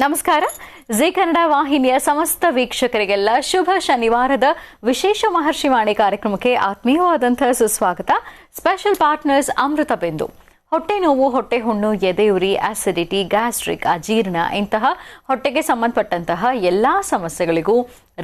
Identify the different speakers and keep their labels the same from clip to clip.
Speaker 1: ನಮಸ್ಕಾರ. ಜಿ ಕನ್ನಡ ವಾಹಿನಿಯ ಸಮಸ್ತ ವೀಕ್ಷಕರಿಗೆಲ್ಲ ಶುಭ ಶನಿವಾರದ ವಿಶೇಷ ಮಹರ್ಷಿವಾಣಿ ಕಾರ್ಯಕ್ರಮಕ್ಕೆ ಆತ್ಮೀಯವಾದಂತಹ ಸುಸ್ವಾಗತ. ಸ್ಪೆಷಲ್ ಪಾರ್ಟ್ನರ್ಸ್ ಅಮೃತ ಬಿಂದು. ಹೊಟ್ಟೆ ನೋವು, ಹೊಟ್ಟೆ ಹುಣ್ಣು, ಎದೆಯುರಿ, ಆಸಿಡಿಟಿ, ಗ್ಯಾಸ್ಟ್ರಿಕ್, ಅಜೀರ್ಣ ಇಂತಹ ಹೊಟ್ಟೆಗೆ ಸಂಬಂಧಪಟ್ಟಂತಹ ಎಲ್ಲಾ ಸಮಸ್ಯೆಗಳಿಗೂ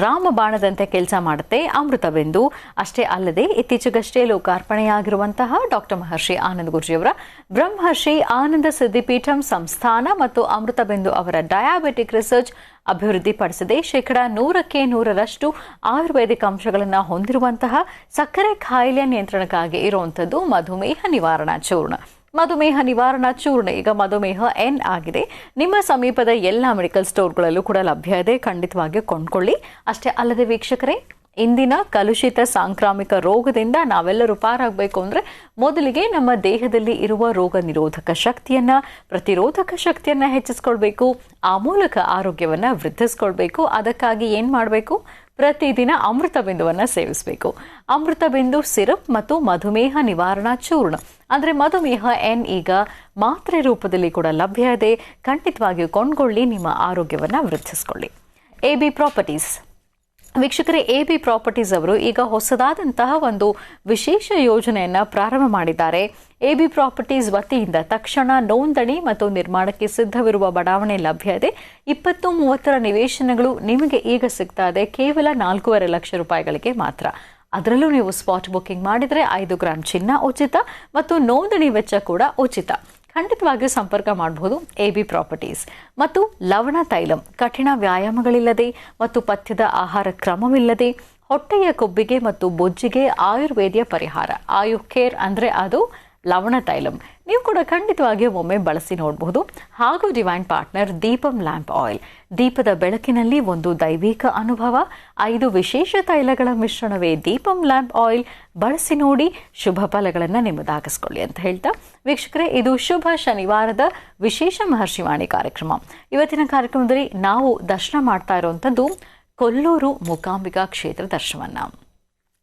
Speaker 1: ರಾಮಬಾಣದಂತೆ ಕೆಲಸ ಮಾಡುತ್ತೆ ಅಮೃತ ಬಿಂದು. ಅಷ್ಟೇ ಅಲ್ಲದೆ ಇತ್ತೀಚೆಗಷ್ಟೇ ಲೋಕಾರ್ಪಣೆಯಾಗಿರುವಂತಹ ಡಾಕ್ಟರ್ ಮಹರ್ಷಿ ಆನಂದ ಗುರೂಜಿಯವರ ಬ್ರಹ್ಮರ್ಷಿ ಆನಂದ ಸಿದ್ಧಿಪೀಠಂ ಸಂಸ್ಥಾನ ಮತ್ತು ಅಮೃತ ಬಿಂದು ಅವರ ಡಯಾಬಿಟಿಕ್ ರಿಸರ್ಚ್ ಅಭಿವೃದ್ಧಿಪಡಿಸಿದೆ. 100% ಆಯುರ್ವೇದಿಕ್ ಅಂಶಗಳನ್ನು ಹೊಂದಿರುವಂತಹ ಸಕ್ಕರೆ ಕಾಯಿಲೆ ನಿಯಂತ್ರಣಕ್ಕಾಗಿ ಇರುವಂಥದ್ದು ಮಧುಮೇಹ ನಿವಾರಣಾ ಚೂರ್ಣ. ಮಧುಮೇಹ ನಿವಾರಣಾ ಚೂರ್ಣ ಈಗ ಮಧುಮೇಹ ಎನ್ ಆಗಿದೆ. ನಿಮ್ಮ ಸಮೀಪದ ಎಲ್ಲ ಮೆಡಿಕಲ್ ಸ್ಟೋರ್ಗಳಲ್ಲೂ ಕೂಡ ಲಭ್ಯ ಇದೆ. ಖಂಡಿತವಾಗಿ ಕೊಂಡ್ಕೊಳ್ಳಿ. ಅಷ್ಟೇ ಅಲ್ಲದೆ ವೀಕ್ಷಕರೇ, ಇಂದಿನ ಕಲುಷಿತ ಸಾಂಕ್ರಾಮಿಕ ರೋಗದಿಂದ ನಾವೆಲ್ಲರೂ ಪಾರಾಗಬೇಕು ಅಂದರೆ ಮೊದಲಿಗೆ ನಮ್ಮ ದೇಹದಲ್ಲಿ ಇರುವ ರೋಗ ನಿರೋಧಕ ಶಕ್ತಿಯನ್ನ, ಪ್ರತಿರೋಧಕ ಶಕ್ತಿಯನ್ನ ಹೆಚ್ಚಿಸ್ಕೊಳ್ಬೇಕು. ಆ ಮೂಲಕ ಆರೋಗ್ಯವನ್ನ ವೃದ್ಧಿಸ್ಕೊಳ್ಬೇಕು. ಅದಕ್ಕಾಗಿ ಏನ್ ಮಾಡಬೇಕು? ಪ್ರತಿದಿನ ಅಮೃತ ಬಿಂದುವನ್ನ ಸೇವಿಸಬೇಕು. ಅಮೃತ ಬಿಂದು ಸಿರಪ್ ಮತ್ತು ಮಧುಮೇಹ ನಿವಾರಣಾ ಚೂರ್ಣ ಅಂದ್ರೆ ಮಧುಮೇಹ ಎನ್ ಈಗ ಮಾತ್ರೆ ರೂಪದಲ್ಲಿ ಕೂಡ ಲಭ್ಯ ಇದೆ. ಖಂಡಿತವಾಗಿಯೂ ಕೊಂಡ್ಕೊಳ್ಳಿ, ನಿಮ್ಮ ಆರೋಗ್ಯವನ್ನ ವೃದ್ಧಿಸ್ಕೊಳ್ಳಿ. ಎಬಿ ಪ್ರಾಪರ್ಟೀಸ್ ವೀಕ್ಷಕರೇ, ಎಬಿ ಪ್ರಾಪರ್ಟೀಸ್ ಅವರು ಈಗ ಹೊಸದಾದಂತಹ ಒಂದು ವಿಶೇಷ ಯೋಜನೆಯನ್ನ ಪ್ರಾರಂಭ ಮಾಡಿದ್ದಾರೆ. ಎಬಿ ಪ್ರಾಪರ್ಟೀಸ್ ವತಿಯಿಂದ ತಕ್ಷಣ ನೋಂದಣಿ ಮತ್ತು ನಿರ್ಮಾಣಕ್ಕೆ ಸಿದ್ಧವಿರುವ ಬಡಾವಣೆ ಲಭ್ಯ ಇದೆ. 20-30 ನಿವೇಶನಗಳು ನಿಮಗೆ ಈಗ ಸಿಗ್ತಾ ಇದೆ ಕೇವಲ 4.5 ಲಕ್ಷ ರೂಪಾಯಿಗಳಿಗೆ ಮಾತ್ರ. ಅದರಲ್ಲೂ ನೀವು ಸ್ಪಾಟ್ ಬುಕಿಂಗ್ ಮಾಡಿದರೆ 5 ಗ್ರಾಂ ಚಿನ್ನ ಉಚಿತ ಮತ್ತು ನೋಂದಣಿ ವೆಚ್ಚ ಕೂಡ ಉಚಿತ. ಖಂಡಿತವಾಗಿಯೂ ಸಂಪರ್ಕ ಮಾಡಬಹುದು. ಎಬಿ ಪ್ರಾಪರ್ಟೀಸ್ ಮತ್ತು ಲವಣ ತೈಲಂ, ಕಠಿಣ ವ್ಯಾಯಾಮಗಳಿಲ್ಲದೆ ಮತ್ತು ಪಥ್ಯದ ಆಹಾರ ಕ್ರಮವಿಲ್ಲದೆ ಹೊಟ್ಟೆಯ ಕೊಬ್ಬಿಗೆ ಮತ್ತು ಬೊಜ್ಜಿಗೆ ಆಯುರ್ವೇದಿಯ ಪರಿಹಾರ. ಆಯು ಕೇರ್ ಅಂದ್ರೆ ಅದು ಲವಣ ತೈಲಂ. ನೀವು ಕೂಡ ಖಂಡಿತವಾಗಿಯೂ ಒಮ್ಮೆ ಬಳಸಿ ನೋಡಬಹುದು. ಹಾಗೂ divine partner Deepam lamp oil, ದೀಪದ ಬೆಳಕಿನಲ್ಲಿ ಒಂದು ದೈವಿಕ ಅನುಭವ. 5 ವಿಶೇಷ ತೈಲಗಳ ಮಿಶ್ರಣವೇ ದೀಪಂ ಲ್ಯಾಂಪ್ ಆಯಿಲ್. ಬಳಸಿ ನೋಡಿ, ಶುಭ ಫಲಗಳನ್ನು ನಿಮ್ಮದಾಗಿಸ್ಕೊಳ್ಳಿ ಅಂತ ಹೇಳ್ತಾ ವೀಕ್ಷಕರೇ, ಇದು ಶುಭ ಶನಿವಾರದ ವಿಶೇಷ ಮಹರ್ಷಿವಾಣಿ ಕಾರ್ಯಕ್ರಮ. ಇವತ್ತಿನ ಕಾರ್ಯಕ್ರಮದಲ್ಲಿ ನಾವು ದರ್ಶನ ಮಾಡ್ತಾ ಇರುವಂಥದ್ದು ಕೊಲ್ಲೂರು ಮೂಕಾಂಬಿಕಾ ಕ್ಷೇತ್ರ ದರ್ಶನವನ್ನ.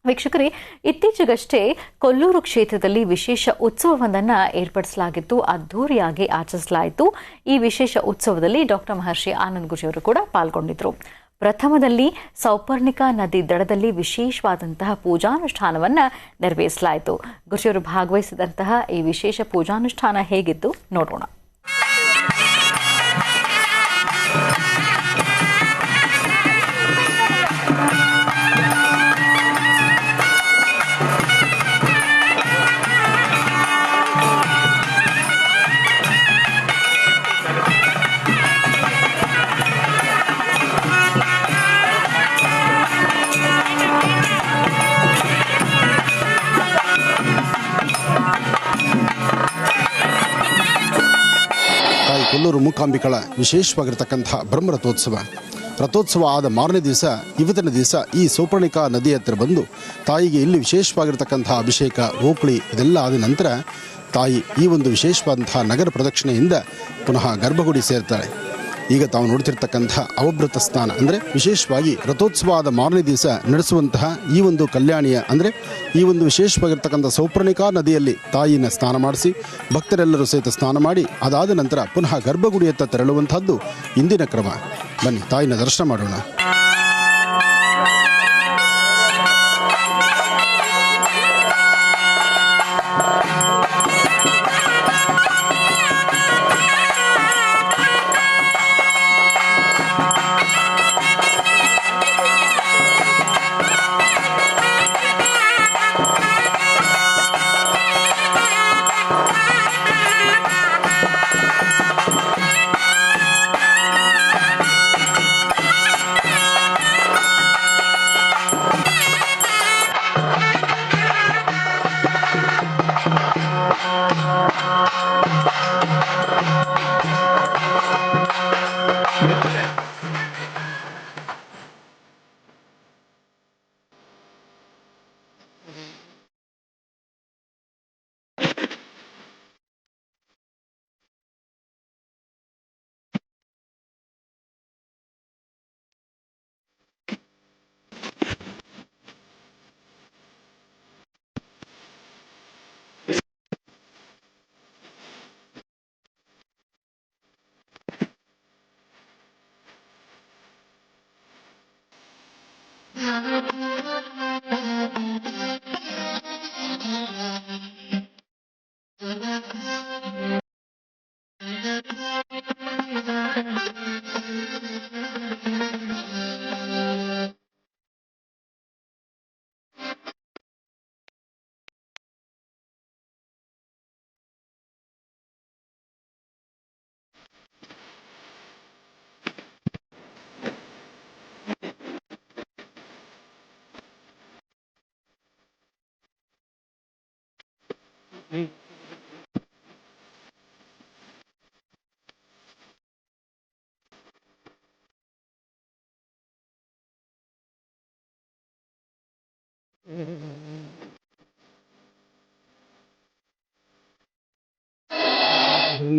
Speaker 1: ವೀಕ್ಷಕರೇ, ಇತ್ತೀಚೆಗಷ್ಟೇ ಕೊಲ್ಲೂರು ಕ್ಷೇತ್ರದಲ್ಲಿ ವಿಶೇಷ ಉತ್ಸವವೊಂದನ್ನು ಏರ್ಪಡಿಸಲಾಗಿತ್ತು, ಅದ್ಧೂರಿಯಾಗಿ ಆಚರಿಸಲಾಯಿತು. ಈ ವಿಶೇಷ ಉತ್ಸವದಲ್ಲಿ ಡಾಕ್ಟರ್ ಮಹರ್ಷಿ ಆನಂದ ಗುರೂಜಿಯವರು ಕೂಡ ಪಾಲ್ಗೊಂಡಿದ್ರು. ಪ್ರಥಮದಲ್ಲಿ ಸೌಪರ್ಣಿಕಾ ನದಿ ದಡದಲ್ಲಿ ವಿಶೇಷವಾದಂತಹ ಪೂಜಾನುಷ್ಠಾನವನ್ನು ನೆರವೇರಿಸಲಾಯಿತು. ಗುರೂಜಿಯವರು ಭಾಗವಹಿಸಿದಂತಹ ಈ ವಿಶೇಷ ಪೂಜಾನುಷ್ಠಾನ ಹೇಗಿತ್ತು ನೋಡೋಣ.
Speaker 2: ಕೊಲ್ಲೂರು ಮೂಕಾಂಬಿಕಳ ವಿಶೇಷವಾಗಿರ್ತಕ್ಕಂಥ ಬ್ರಹ್ಮ ರಥೋತ್ಸವ ಆದ ಮಾರನೇ ದಿವಸ, ಇವತ್ತಿನ ದಿವಸ ಈ ಸೌಪರ್ಣಿಕಾ ನದಿ ಹತ್ತಿರ ಬಂದು ತಾಯಿಗೆ ಇಲ್ಲಿ ವಿಶೇಷವಾಗಿರ್ತಕ್ಕಂಥ ಅಭಿಷೇಕ, ಓಕಳಿ ಇದೆಲ್ಲ ಆದ ನಂತರ ತಾಯಿ ಈ ಒಂದು ವಿಶೇಷವಾದಂತಹ ನಗರ ಪ್ರದಕ್ಷಿಣೆಯಿಂದ ಪುನಃ ಗರ್ಭಗುಡಿ ಸೇರ್ತಾಳೆ. ಈಗ ತಾವು ನೋಡ್ತಿರ್ತಕ್ಕಂಥ ಅವಭೃತ ಸ್ನಾನ ಅಂದರೆ ವಿಶೇಷವಾಗಿ ರಥೋತ್ಸವ ಆದ ಮಾರನೇ ದಿವಸ ನಡೆಸುವಂತಹ ಈ ಒಂದು ಕಲ್ಯಾಣಿಯ ಅಂದರೆ ಈ ಒಂದು ವಿಶೇಷವಾಗಿರ್ತಕ್ಕಂಥ ಸೌಪರ್ಣಿಕಾ ನದಿಯಲ್ಲಿ ತಾಯಿನ ಸ್ನಾನ ಮಾಡಿಸಿ ಭಕ್ತರೆಲ್ಲರೂ ಸಹಿತ ಸ್ನಾನ ಮಾಡಿ ಅದಾದ ನಂತರ ಪುನಃ ಗರ್ಭಗುಡಿಯತ್ತ ತೆರಳುವಂತಹದ್ದು ಇಂದಿನ ಕ್ರಮ. ಬನ್ನಿ ತಾಯಿನ ದರ್ಶನ ಮಾಡೋಣ.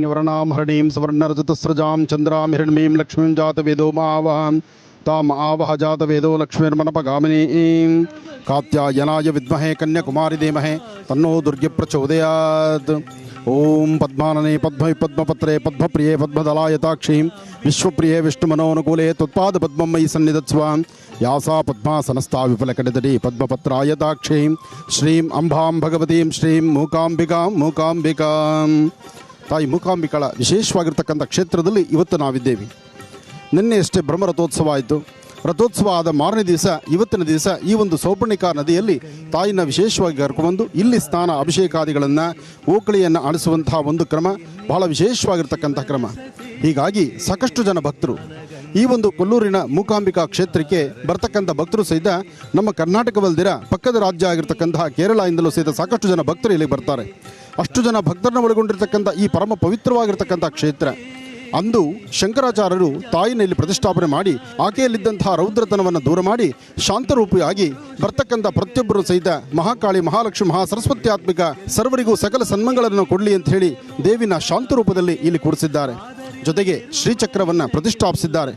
Speaker 2: वर्णां हरणीं सवर्णरजतस्रजां चन्द्रां हिरण्मीं लक्ष्मीं जातवेदो मावां ताम् आवह जातवेदो लक्ष्मीर्मनपगामिनीं कात्यायनाय विद्महे कन्याकुमारी धीमहि तन्नो दुर्गे प्रचोदयात्। ओं पद्मानने पद्मपत्रे पद्मप्रिये पद्मदलायताक्षीं विश्वप्रिये विष्णुमनोनुकूले त्वत्पादपद्मं मयि सन्निधत्स्व यासा पद्मासनस्था विफलकटितटी पद्मपत्रायताक्षीं श्रीं अंबां भगवतीं श्रीं ಮೂಕಾಂಬಿಕಾಂ ತಾಯಿ ಮೂಕಾಂಬಿಕಳ ವಿಶೇಷವಾಗಿರ್ತಕ್ಕಂಥ ಕ್ಷೇತ್ರದಲ್ಲಿ ಇವತ್ತು ನಾವಿದ್ದೇವೆ. ನಿನ್ನೆಯಷ್ಟೇ ಬ್ರಹ್ಮರಥೋತ್ಸವ ಆಯಿತು. ರಥೋತ್ಸವ ಆದ ಮಾರನೇ ದಿವಸ ಇವತ್ತಿನ ದಿವಸ ಈ ಒಂದು ಸೌಪರ್ಣಿಕಾ ನದಿಯಲ್ಲಿ ತಾಯಿನ ವಿಶೇಷವಾಗಿ ಕರ್ಕೊಂಡ್ಬಂದು ಇಲ್ಲಿ ಸ್ನಾನ ಅಭಿಷೇಕಾದಿಗಳನ್ನು ಓಕಳಿಯನ್ನು ಆಡಿಸುವಂತಹ ಒಂದು ಕ್ರಮ ಬಹಳ ವಿಶೇಷವಾಗಿರ್ತಕ್ಕಂಥ ಕ್ರಮ. ಹೀಗಾಗಿ ಸಾಕಷ್ಟು ಜನ ಭಕ್ತರು ಈ ಒಂದು ಕೊಲ್ಲೂರಿನ ಮೂಕಾಂಬಿಕಾ ಕ್ಷೇತ್ರಕ್ಕೆ ಬರ್ತಕ್ಕಂಥ ಭಕ್ತರು ಸಹಿತ ನಮ್ಮ ಕರ್ನಾಟಕವಲ್ದಿರ ಪಕ್ಕದ ರಾಜ್ಯ ಆಗಿರ್ತಕ್ಕಂತಹ ಕೇರಳದಿಂದಲೂ ಸಹಿತ ಸಾಕಷ್ಟು ಜನ ಭಕ್ತರು ಇಲ್ಲಿಗೆ ಬರ್ತಾರೆ. ಅಷ್ಟು ಜನ ಭಕ್ತರನ್ನು ಒಳಗೊಂಡಿರ್ತಕ್ಕಂಥ ಈ ಪರಮ ಪವಿತ್ರವಾಗಿರ್ತಕ್ಕಂಥ ಕ್ಷೇತ್ರ ಅಂದು ಶಂಕರಾಚಾರ್ಯರು ತಾಯಿನ ಇಲ್ಲಿ ಪ್ರತಿಷ್ಠಾಪನೆ ಮಾಡಿ ಆಕೆಯಲ್ಲಿದ್ದಂತಹ ರೌದ್ರತನವನ್ನು ದೂರ ಮಾಡಿ ಶಾಂತರೂಪಿಯಾಗಿ ಬರ್ತಕ್ಕಂಥ ಪ್ರತಿಯೊಬ್ಬರು ಸಹಿತ ಮಹಾಕಾಳಿ ಮಹಾಲಕ್ಷ್ಮಿ ಮಹಾಸರಸ್ವತ್ಯಾತ್ಮಿಕ ಸರ್ವರಿಗೂ ಸಕಲ ಸನ್ಮಂಗಳನ್ನು ಕೊಡಲಿ ಅಂತ ಹೇಳಿ ದೇವಿನ ಶಾಂತರೂಪದಲ್ಲಿ ಇಲ್ಲಿ ಕೂಡಿಸಿದ್ದಾರೆ. ಜೊತೆಗೆ ಶ್ರೀಚಕ್ರವನ್ನು ಪ್ರತಿಷ್ಠಾಪಿಸಿದ್ದಾರೆ.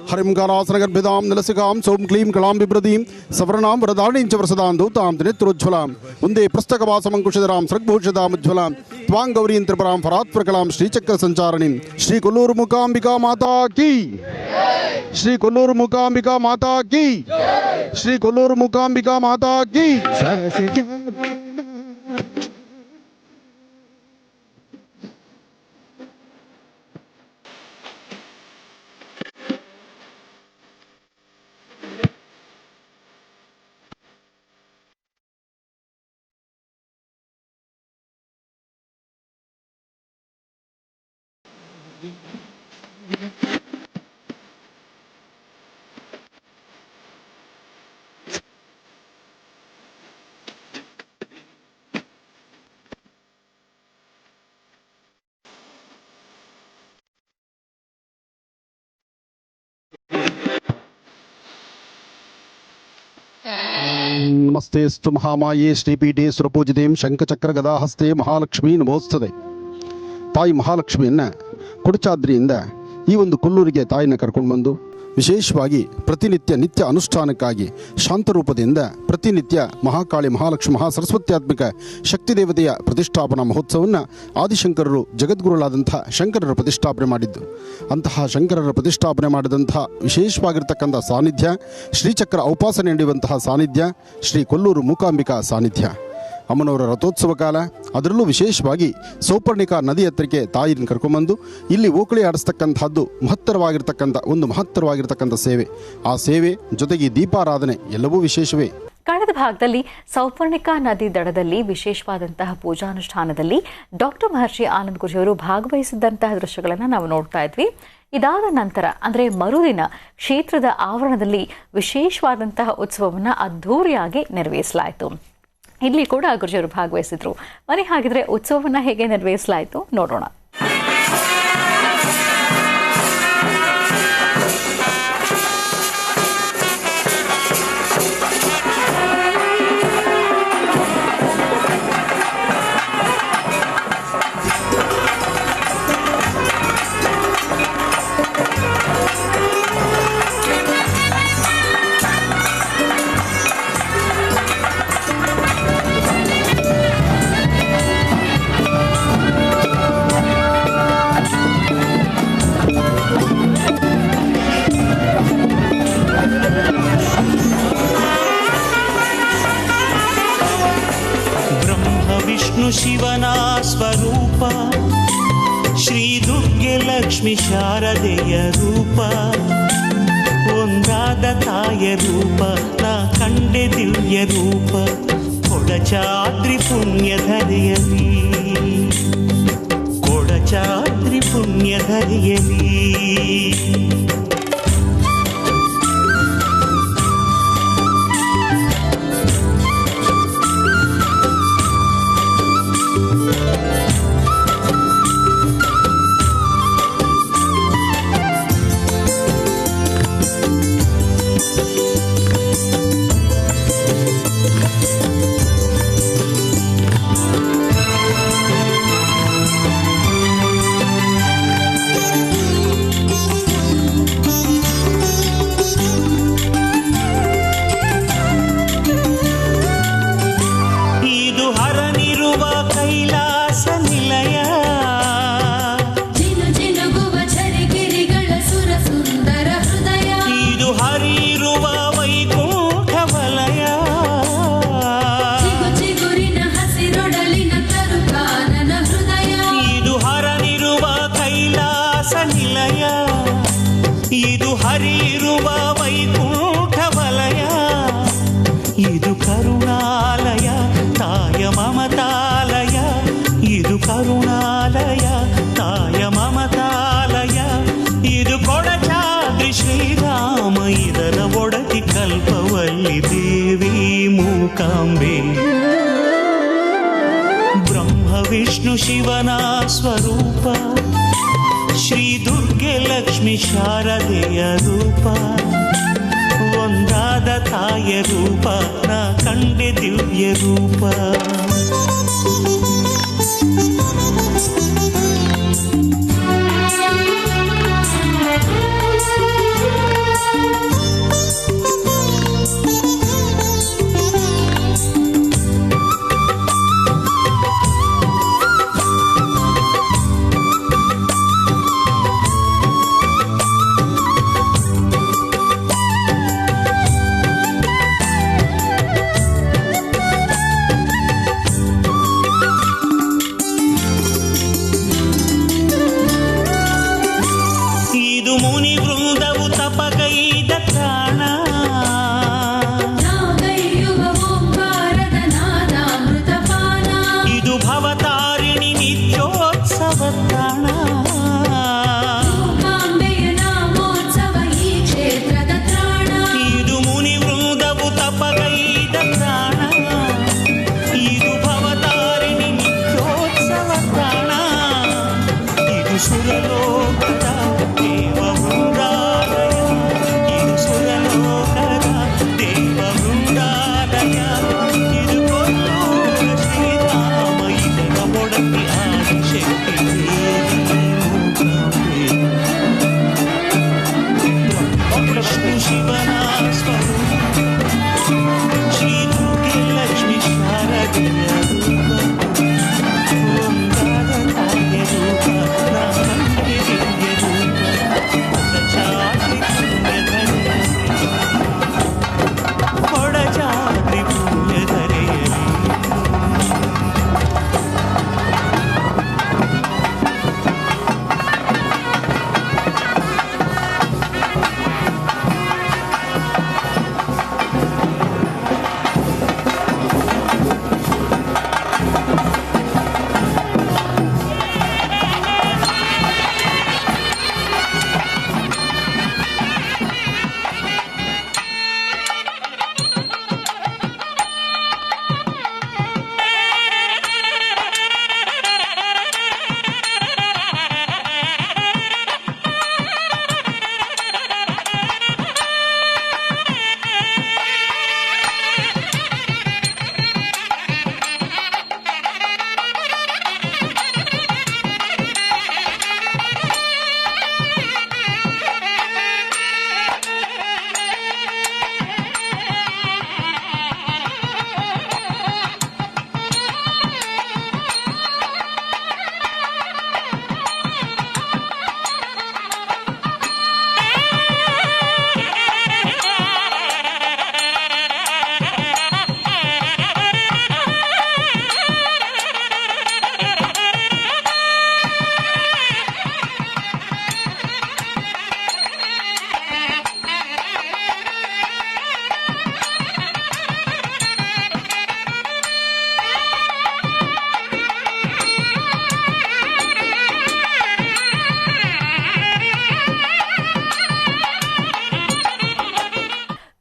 Speaker 2: ಹರಿಂಗಾಲಾಸನ ಗರ್ಭಿದಾಂ ನಿಲಸಿಕಾಂ ಸೋಂ ಕ್ಲೀಂ ಕಳಾಂ ಬಿಭ್ರದೀಂ ಸವರ್ಣಾಂ ವರದಾಣೀಂ ಚ ವರಸದಾಂ ದೌತಾಂ ನೇತ್ರೋಜ್ವಲಾಂ ಒಂದೇ ಪುಸ್ತಕವಾಸಮಂಕುಶಧರಾಂ ಸೃಗ್ಭೂಷಿತಾಂ ತ್ವಾಂ ಗೌರೀಂ ತ್ರಿಪುರಾಂ ಫರಾತ್ಪ್ರಕಲಾಂ ಶ್ರೀಚಕ್ರ ಸಂಚಾರಣಿಂ ಶ್ರೀ ಕೊಲ್ಲೂರು ಮೂಕಾಂಬಿಕಾ ಮಾತಾ ಕೀ ಶ್ರೀ ಕೊಲ್ಲೂರು ಮೂಕಾಂಬಿಕಾ ಮಾತಾ ಕೀ ಶ್ರೀ ಕೊಲ್ಲೂರು ಮೂಕಾಂಬಿಕಾ ಮಾತಾ ಕೀ. ನಮಸ್ತೆಸ್ತು ಮಹಾಮಾಯೇ ಶ್ರೀಪೀಠೆ ಸುರಪೂಜಿತೆಂ ಶಂಖಚಕ್ರ ಗದಾಹಸ್ತೆ ಮಹಾಲಕ್ಷ್ಮೀ ನಮೋಸ್ತುತೆ. ತಾಯಿ ಮಹಾಲಕ್ಷ್ಮಿಯನ್ನು ಕೊಡಚಾದ್ರಿಯಿಂದ ಈ ಒಂದು ಕೊಲ್ಲೂರಿಗೆ ತಾಯಿನ ಕರ್ಕೊಂಡು ಬಂದು ವಿಶೇಷವಾಗಿ ನಿತ್ಯ ಅನುಷ್ಠಾನಕ್ಕಾಗಿ ಶಾಂತರೂಪದಿಂದ ಪ್ರತಿನಿತ್ಯ ಮಹಾಕಾಳಿ ಮಹಾಲಕ್ಷ್ಮಿ ಮಹಾಸರಸ್ವತ್ಯಾತ್ಮಿಕ ಶಕ್ತಿ ದೇವತೆಯ ಪ್ರತಿಷ್ಠಾಪನಾ ಮಹೋತ್ಸವವನ್ನು ಆದಿಶಂಕರರು ಜಗದ್ಗುರುಳಾದಂಥ ಶಂಕರರ ಪ್ರತಿಷ್ಠಾಪನೆ ಮಾಡಿದ್ದು. ಅಂತಹ ಶಂಕರರ ಪ್ರತಿಷ್ಠಾಪನೆ ಮಾಡಿದಂತಹ ವಿಶೇಷವಾಗಿರ್ತಕ್ಕಂಥ ಸಾನ್ನಿಧ್ಯ ಶ್ರೀಚಕ್ರ ಔಪಾಸನೆ ನಡೆಯುವಂತಹ ಸಾನ್ನಿಧ್ಯ ಶ್ರೀ ಕೊಲ್ಲೂರು ಮೂಕಾಂಬಿಕಾ ಸಾನ್ನಿಧ್ಯ. ಅಮ್ಮನವರ ರಥೋತ್ಸವ ಕಾಲ, ಅದರಲ್ಲೂ ವಿಶೇಷವಾಗಿ ಸೌಪರ್ಣಿಕಾ ನದಿ ಹತ್ತಿರಕ್ಕೆ ತಾಯಿನ ಕರ್ಕೊಂಬಂದು ಇಲ್ಲಿ ಓಕಳಿ ಆಡಿಸ್ತಕ್ಕಂಥದ್ದು ಮಹತ್ತರವಾಗಿರ್ತಕ್ಕಂಥ ಸೇವೆ. ಆ ಸೇವೆ ಜೊತೆಗೆ ದೀಪಾರಾಧನೆ ಎಲ್ಲವೂ ವಿಶೇಷವೇ.
Speaker 1: ಕಳೆದ ಭಾಗದಲ್ಲಿ ಸೌಪರ್ಣಿಕಾ ನದಿ ದಡದಲ್ಲಿ ವಿಶೇಷವಾದಂತಹ ಪೂಜಾನುಷ್ಠಾನದಲ್ಲಿ ಡಾಕ್ಟರ್ ಮಹರ್ಷಿ ಆನಂದ ಗುರುಜಿಯವರು ಭಾಗವಹಿಸಿದಂತಹ ದೃಶ್ಯಗಳನ್ನು ನಾವು ನೋಡ್ತಾ ಇದ್ವಿ. ಇದಾದ ನಂತರ ಅಂದರೆ ಮರುದಿನ ಕ್ಷೇತ್ರದ ಆವರಣದಲ್ಲಿ ವಿಶೇಷವಾದಂತಹ ಉತ್ಸವವನ್ನು ಅದ್ಧೂರಿಯಾಗಿ ನೆರವೇರಿಸಲಾಯಿತು. ಇಲ್ಲಿ ಕೂಡ ಗುರುಜಿಯವರು ಭಾಗವಹಿಸಿದ್ರು. ಬನ್ನಿ ಹಾಗಿದ್ರೆ ಉತ್ಸವವನ್ನು ಹೇಗೆ ನೆರವೇರಿಸಲಾಯಿತು ನೋಡೋಣ.
Speaker 3: ಶಿವನ ಸ್ವರೂಪ ಶ್ರೀ ದುರ್ಗೆ ಲಕ್ಷ್ಮಿ ಶಾರದೆಯ ರೂಪ ಒಂದಾದ ತಾಯ ರೂಪ ನಾ ಕಂಡೆ ದಿವ್ಯ ರೂಪ ಕೊಡಚಾದ್ರಿ ಪುಣ್ಯಧರೆಯಲಿ ಕೊಡಚಾದ್ರಿ ಪುಣ್ಯಧರೆಯಲಿ. ಹರಿಯಿರುವ ವೈಕುಂಠ ವಲಯ. ಇದು ಕರುಣಾಲಯ ತಾಯ ಮಮತಾಲಯ. ಇದು ಕರುಣಾಲಯ ತಾಯ ಮಮತಾಲಯ. ಇದು ಕೊಡಚಾದ್ರಿ ಶ್ರೀರಾಮ ಇದರ ಒಡತಿ ಕಲ್ಪವಲ್ಲಿ ದೇವಿ ಮೂಕಾಂಬೆ. ಬ್ರಹ್ಮ ವಿಷ್ಣು ಶಿವನ ಸ್ವರೂಪ, ಶ್ರೀ ದುರ್ಗೆ ಲಕ್ಷ್ಮಿ ಶಾರದೆಯ ರೂಪ. ಒಂದಾದ ತಾಯ ರೂಪ ನಾ ಕಂಡೆ ದಿವ್ಯ ರೂಪ.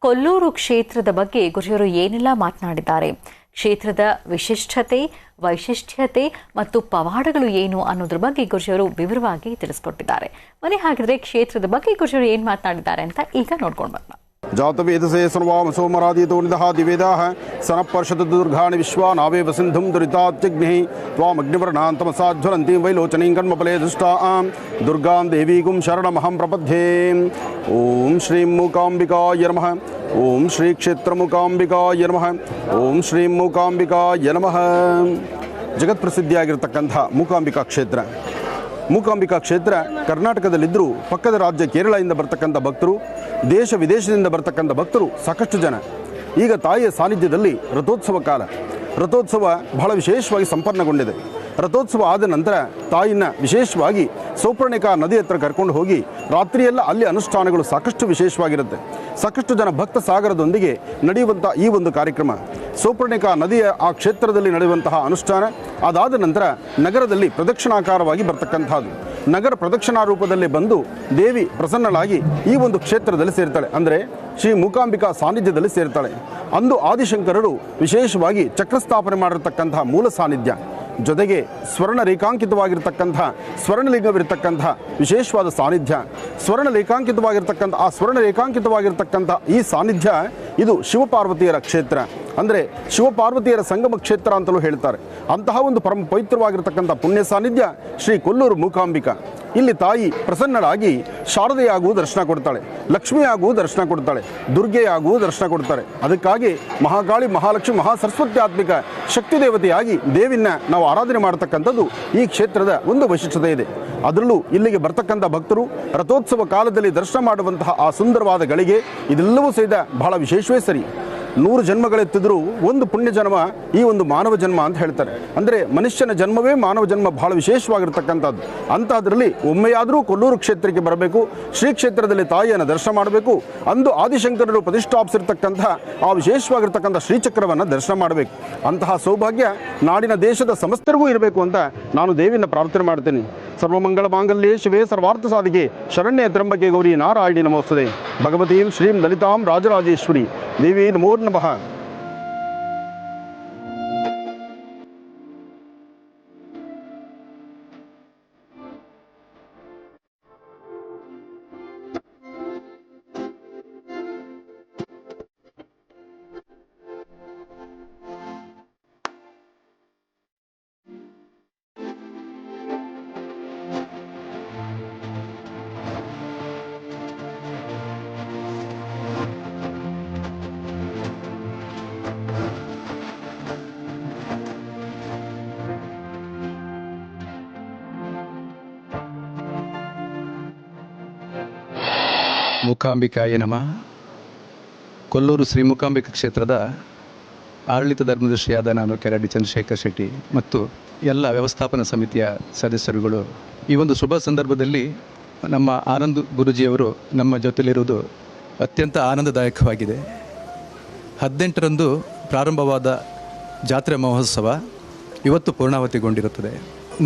Speaker 1: ಕೊಲ್ಲೂರು ಕ್ಷೇತ್ರದ ಬಗ್ಗೆ ಗುರುಜಿಯವರು ಏನೆಲ್ಲ ಮಾತನಾಡಿದ್ದಾರೆ, ಕ್ಷೇತ್ರದ ವಿಶಿಷ್ಟತೆ, ವೈಶಿಷ್ಟ್ಯತೆ ಮತ್ತು ಪವಾಡಗಳು ಏನು ಅನ್ನೋದ್ರ ಬಗ್ಗೆ ಗುರುಜಿಯವರು ವಿವರವಾಗಿ ತಿಳಿಸ್ಕೊಟ್ಟಿದ್ದಾರೆ. ಬನ್ನಿ ಹಾಗಿದ್ರೆ ಕ್ಷೇತ್ರದ ಬಗ್ಗೆ ಗುರುಜಿಯವರು ಏನು ಮಾತನಾಡಿದ್ದಾರೆ ಅಂತ ಈಗ ನೋಡ್ಕೊಂಡು ಬರೋಣ.
Speaker 2: ಜಾತವೇದಸೇ ಸರ್ವಾಮ ಸೋಮರಾದೀತೋ ನಿದಹಾತಿ ವೇದಾಃ ಸನಃಪರ್ಷತು ದುರ್ಗಾಣಿ ವಿಶ್ವಾ ನಾವೇವ ಸಿಂಧುಂ ದುರಿತಾತ್ಯಗ್ನಿಃ ತ್ವಾಮಗ್ನಿವರ್ಣಾಂತಮಸಾಜ್ವಲಂತೀಂ ವೈಲೋಚನೀಂ ಕರ್ಮಫಲೇ ದುಷ್ಟಾಂ ದುರ್ಗಾಂ ದೇವೀಗುಂ ಶರಣಮಹಂ ಪ್ರಪದ್ಯೆ. ಓಂ ಶ್ರೀಂ ಮೂಕಾಂಬಿಕಾಯ ನಮಃ. ಓಂ ಶ್ರೀ ಕ್ಷೇತ್ರಮೂಕಾಂಬಿಕಾಯ ನಮಃ. ಓಂ ಶ್ರೀಂ ಮೂಕಾಂಬಿಕಾಯ ನಮಃ. ಜಗತ್ಪ್ರಸಿದ್ಧಿಯಾಗಿರ್ತಕ್ಕಂಥ ಮೂಕಾಂಬಿಕಾ ಕ್ಷೇತ್ರ. ಮೂಕಾಂಬಿಕಾ ಕ್ಷೇತ್ರ ಕರ್ನಾಟಕದಲ್ಲಿದ್ದರೂ ಪಕ್ಕದ ರಾಜ್ಯ ಕೇರಳದಿಂದ ಬರ್ತಕ್ಕಂಥ ಭಕ್ತರು, ದೇಶ ವಿದೇಶದಿಂದ ಬರ್ತಕ್ಕಂಥ ಭಕ್ತರು ಸಾಕಷ್ಟು ಜನ. ಈಗ ತಾಯಿಯ ಸಾನ್ನಿಧ್ಯದಲ್ಲಿ ರಥೋತ್ಸವ ಕಾಲ. ರಥೋತ್ಸವ ಬಹಳ ವಿಶೇಷವಾಗಿ ಸಂಪನ್ನಗೊಂಡಿದೆ. ರಥೋತ್ಸವ ಆದ ನಂತರ ತಾಯಿನ ವಿಶೇಷವಾಗಿ ಸೌಪರ್ಣಿಕಾ ನದಿ ಹತ್ರ ಕರ್ಕೊಂಡು ಹೋಗಿ ರಾತ್ರಿಯೆಲ್ಲ ಅಲ್ಲಿ ಅನುಷ್ಠಾನಗಳು ಸಾಕಷ್ಟು ವಿಶೇಷವಾಗಿರುತ್ತೆ. ಸಾಕಷ್ಟು ಜನ ಭಕ್ತ ಸಾಗರದೊಂದಿಗೆ ನಡೆಯುವಂಥ ಈ ಒಂದು ಕಾರ್ಯಕ್ರಮ ಸೌಪರ್ಣಿಕಾ ನದಿಯ ಆ ಕ್ಷೇತ್ರದಲ್ಲಿ ನಡೆಯುವಂತಹ ಅನುಷ್ಠಾನ ಅದಾದ ನಂತರ ನಗರದಲ್ಲಿ ಪ್ರದಕ್ಷಿಣಾಕಾರವಾಗಿ ಬರ್ತಕ್ಕಂಥದ್ದು. ನಗರ ಪ್ರದಕ್ಷಿಣಾ ರೂಪದಲ್ಲಿ ಬಂದು ದೇವಿ ಪ್ರಸನ್ನಳಾಗಿ ಈ ಒಂದು ಕ್ಷೇತ್ರದಲ್ಲಿ ಸೇರ್ತಾಳೆ, ಅಂದರೆ ಶ್ರೀ ಮೂಕಾಂಬಿಕಾ ಸಾನ್ನಿಧ್ಯದಲ್ಲಿ ಸೇರ್ತಾಳೆ. ಅಂದು ಆದಿಶಂಕರರು ವಿಶೇಷವಾಗಿ ಚಕ್ರಸ್ಥಾಪನೆ ಮಾಡಿರ್ತಕ್ಕಂತಹ ಮೂಲ ಸಾನ್ನಿಧ್ಯ, ಜೊತೆಗೆ ಸ್ವರ್ಣ ರೇಖಾಂಕಿತವಾಗಿರ್ತಕ್ಕಂಥ ಸ್ವರ್ಣಲಿಂಗವಿರ್ತಕ್ಕಂಥ ವಿಶೇಷವಾದ ಸಾನ್ನಿಧ್ಯ, ಸ್ವರ್ಣ ರೇಖಾಂಕಿತವಾಗಿರ್ತಕ್ಕಂಥ ಈ ಸಾನ್ನಿಧ್ಯ ಇದು ಶಿವಪಾರ್ವತಿಯರ ಕ್ಷೇತ್ರ, ಅಂದರೆ ಶಿವಪಾರ್ವತಿಯರ ಸಂಗಮ ಕ್ಷೇತ್ರ ಅಂತಲೂ ಹೇಳ್ತಾರೆ. ಅಂತಹ ಒಂದು ಪರಮ ಪವಿತ್ರವಾಗಿರ್ತಕ್ಕಂಥ ಪುಣ್ಯ ಸಾನ್ನಿಧ್ಯ ಶ್ರೀ ಕೊಲ್ಲೂರು ಮೂಕಾಂಬಿಕಾ. ಇಲ್ಲಿ ತಾಯಿ ಪ್ರಸನ್ನಳಾಗಿ ಶಾರದೆಯಾಗೂ ದರ್ಶನ ಕೊಡ್ತಾಳೆ, ಲಕ್ಷ್ಮಿಯಾಗೂ ದರ್ಶನ ಕೊಡ್ತಾಳೆ, ದುರ್ಗೆಯಾಗೂ ದರ್ಶನ ಕೊಡ್ತಾರೆ. ಅದಕ್ಕಾಗಿ ಮಹಾಕಾಳಿ, ಮಹಾಲಕ್ಷ್ಮಿ, ಮಹಾಸರಸ್ವತ್ಯಾತ್ಮಿಕ ಶಕ್ತಿ ದೇವತೆಯಾಗಿ ದೇವಿನ ನಾವು ಆರಾಧನೆ ಮಾಡತಕ್ಕಂಥದ್ದು ಈ ಕ್ಷೇತ್ರದ ಒಂದು ವೈಶಿಷ್ಟ್ಯತೆ ಇದೆ. ಅದರಲ್ಲೂ ಇಲ್ಲಿಗೆ ಬರ್ತಕ್ಕಂಥ ಭಕ್ತರು ರಥೋತ್ಸವ ಕಾಲದಲ್ಲಿ ದರ್ಶನ ಮಾಡುವಂತಹ ಆ ಸುಂದರವಾದ ಗಳಿಗೆ ಇದೆಲ್ಲವೂ ಸಹಿತ ಬಹಳ ವಿಶೇಷವೇ ಸರಿ. 100 ಜನ್ಮಗಳೆತ್ತಿದ್ರೂ ಒಂದು ಪುಣ್ಯ ಜನ್ಮ ಈ ಒಂದು ಮಾನವ ಜನ್ಮ ಅಂತ ಹೇಳ್ತಾರೆ. ಅಂದರೆ ಮನುಷ್ಯನ ಜನ್ಮವೇ ಮಾನವ ಜನ್ಮ ಬಹಳ ವಿಶೇಷವಾಗಿರ್ತಕ್ಕಂಥದ್ದು. ಅಂತಹದ್ರಲ್ಲಿ ಒಮ್ಮೆಯಾದರೂ ಕೊಲ್ಲೂರು ಕ್ಷೇತ್ರಕ್ಕೆ ಬರಬೇಕು, ಶ್ರೀ ಕ್ಷೇತ್ರದಲ್ಲಿ ತಾಯಿಯನ್ನು ದರ್ಶನ ಮಾಡಬೇಕು. ಅಂದು ಆದಿಶಂಕರರು ಪ್ರತಿಷ್ಠಾಪಿಸಿರ್ತಕ್ಕಂಥ ಆ ವಿಶೇಷವಾಗಿರ್ತಕ್ಕಂಥ ಶ್ರೀಚಕ್ರವನ್ನು ದರ್ಶನ ಮಾಡಬೇಕು. ಅಂತಹ ಸೌಭಾಗ್ಯ ನಾಡಿನ ದೇಶದ ಸಮಸ್ತರಿಗೂ ಇರಬೇಕು ಅಂತ ನಾನು ದೇವಿನ ಪ್ರಾರ್ಥನೆ ಮಾಡ್ತೇನೆ. ಸರ್ವಮಂಗಳ ಮಾಂಗಲ್ಯೇ ಶಿವೇ ಸರ್ವಾರ್ಥ ಸಾಧಿಕೆ ಶರಣ್ಯ ತ್ರ್ಯಂಬಕೆ ಗೌರಿ ನಾರಾಯಣಿ ನಮೋಸ್ತುತೆ. ಭಗವತೀಂ ಶ್ರೀಂ ಲಲಿತಾಂ ರಾಜರಾಜೇಶ್ವರಿ ದೇವಿ ನಮೋ ನಮಃ.
Speaker 4: ಮೂಕಾಂಬಿಕಾಯ ನಮಃ. ಕೊಲ್ಲೂರು ಶ್ರೀ ಮೂಕಾಂಬಿಕಾ ಕ್ಷೇತ್ರದ ಆಡಳಿತ ಧರ್ಮದರ್ಶಿಯಾದ ನಾನು ಕೆರಡಿ ಚಂದ್ರಶೇಖರ್ ಶೆಟ್ಟಿ ಮತ್ತು ಎಲ್ಲ ವ್ಯವಸ್ಥಾಪನಾ ಸಮಿತಿಯ ಸದಸ್ಯರುಗಳು ಈ ಒಂದು ಶುಭ ಸಂದರ್ಭದಲ್ಲಿ ನಮ್ಮ ಆನಂದ್ ಗುರುಜಿಯವರು ನಮ್ಮ ಜೊತೆಲಿರುವುದು ಅತ್ಯಂತ ಆನಂದದಾಯಕವಾಗಿದೆ. 18ರಂದು ಪ್ರಾರಂಭವಾದ ಜಾತ್ರೆ ಮಹೋತ್ಸವ ಇವತ್ತು ಪೂರ್ಣಾವತಿಗೊಂಡಿರುತ್ತದೆ.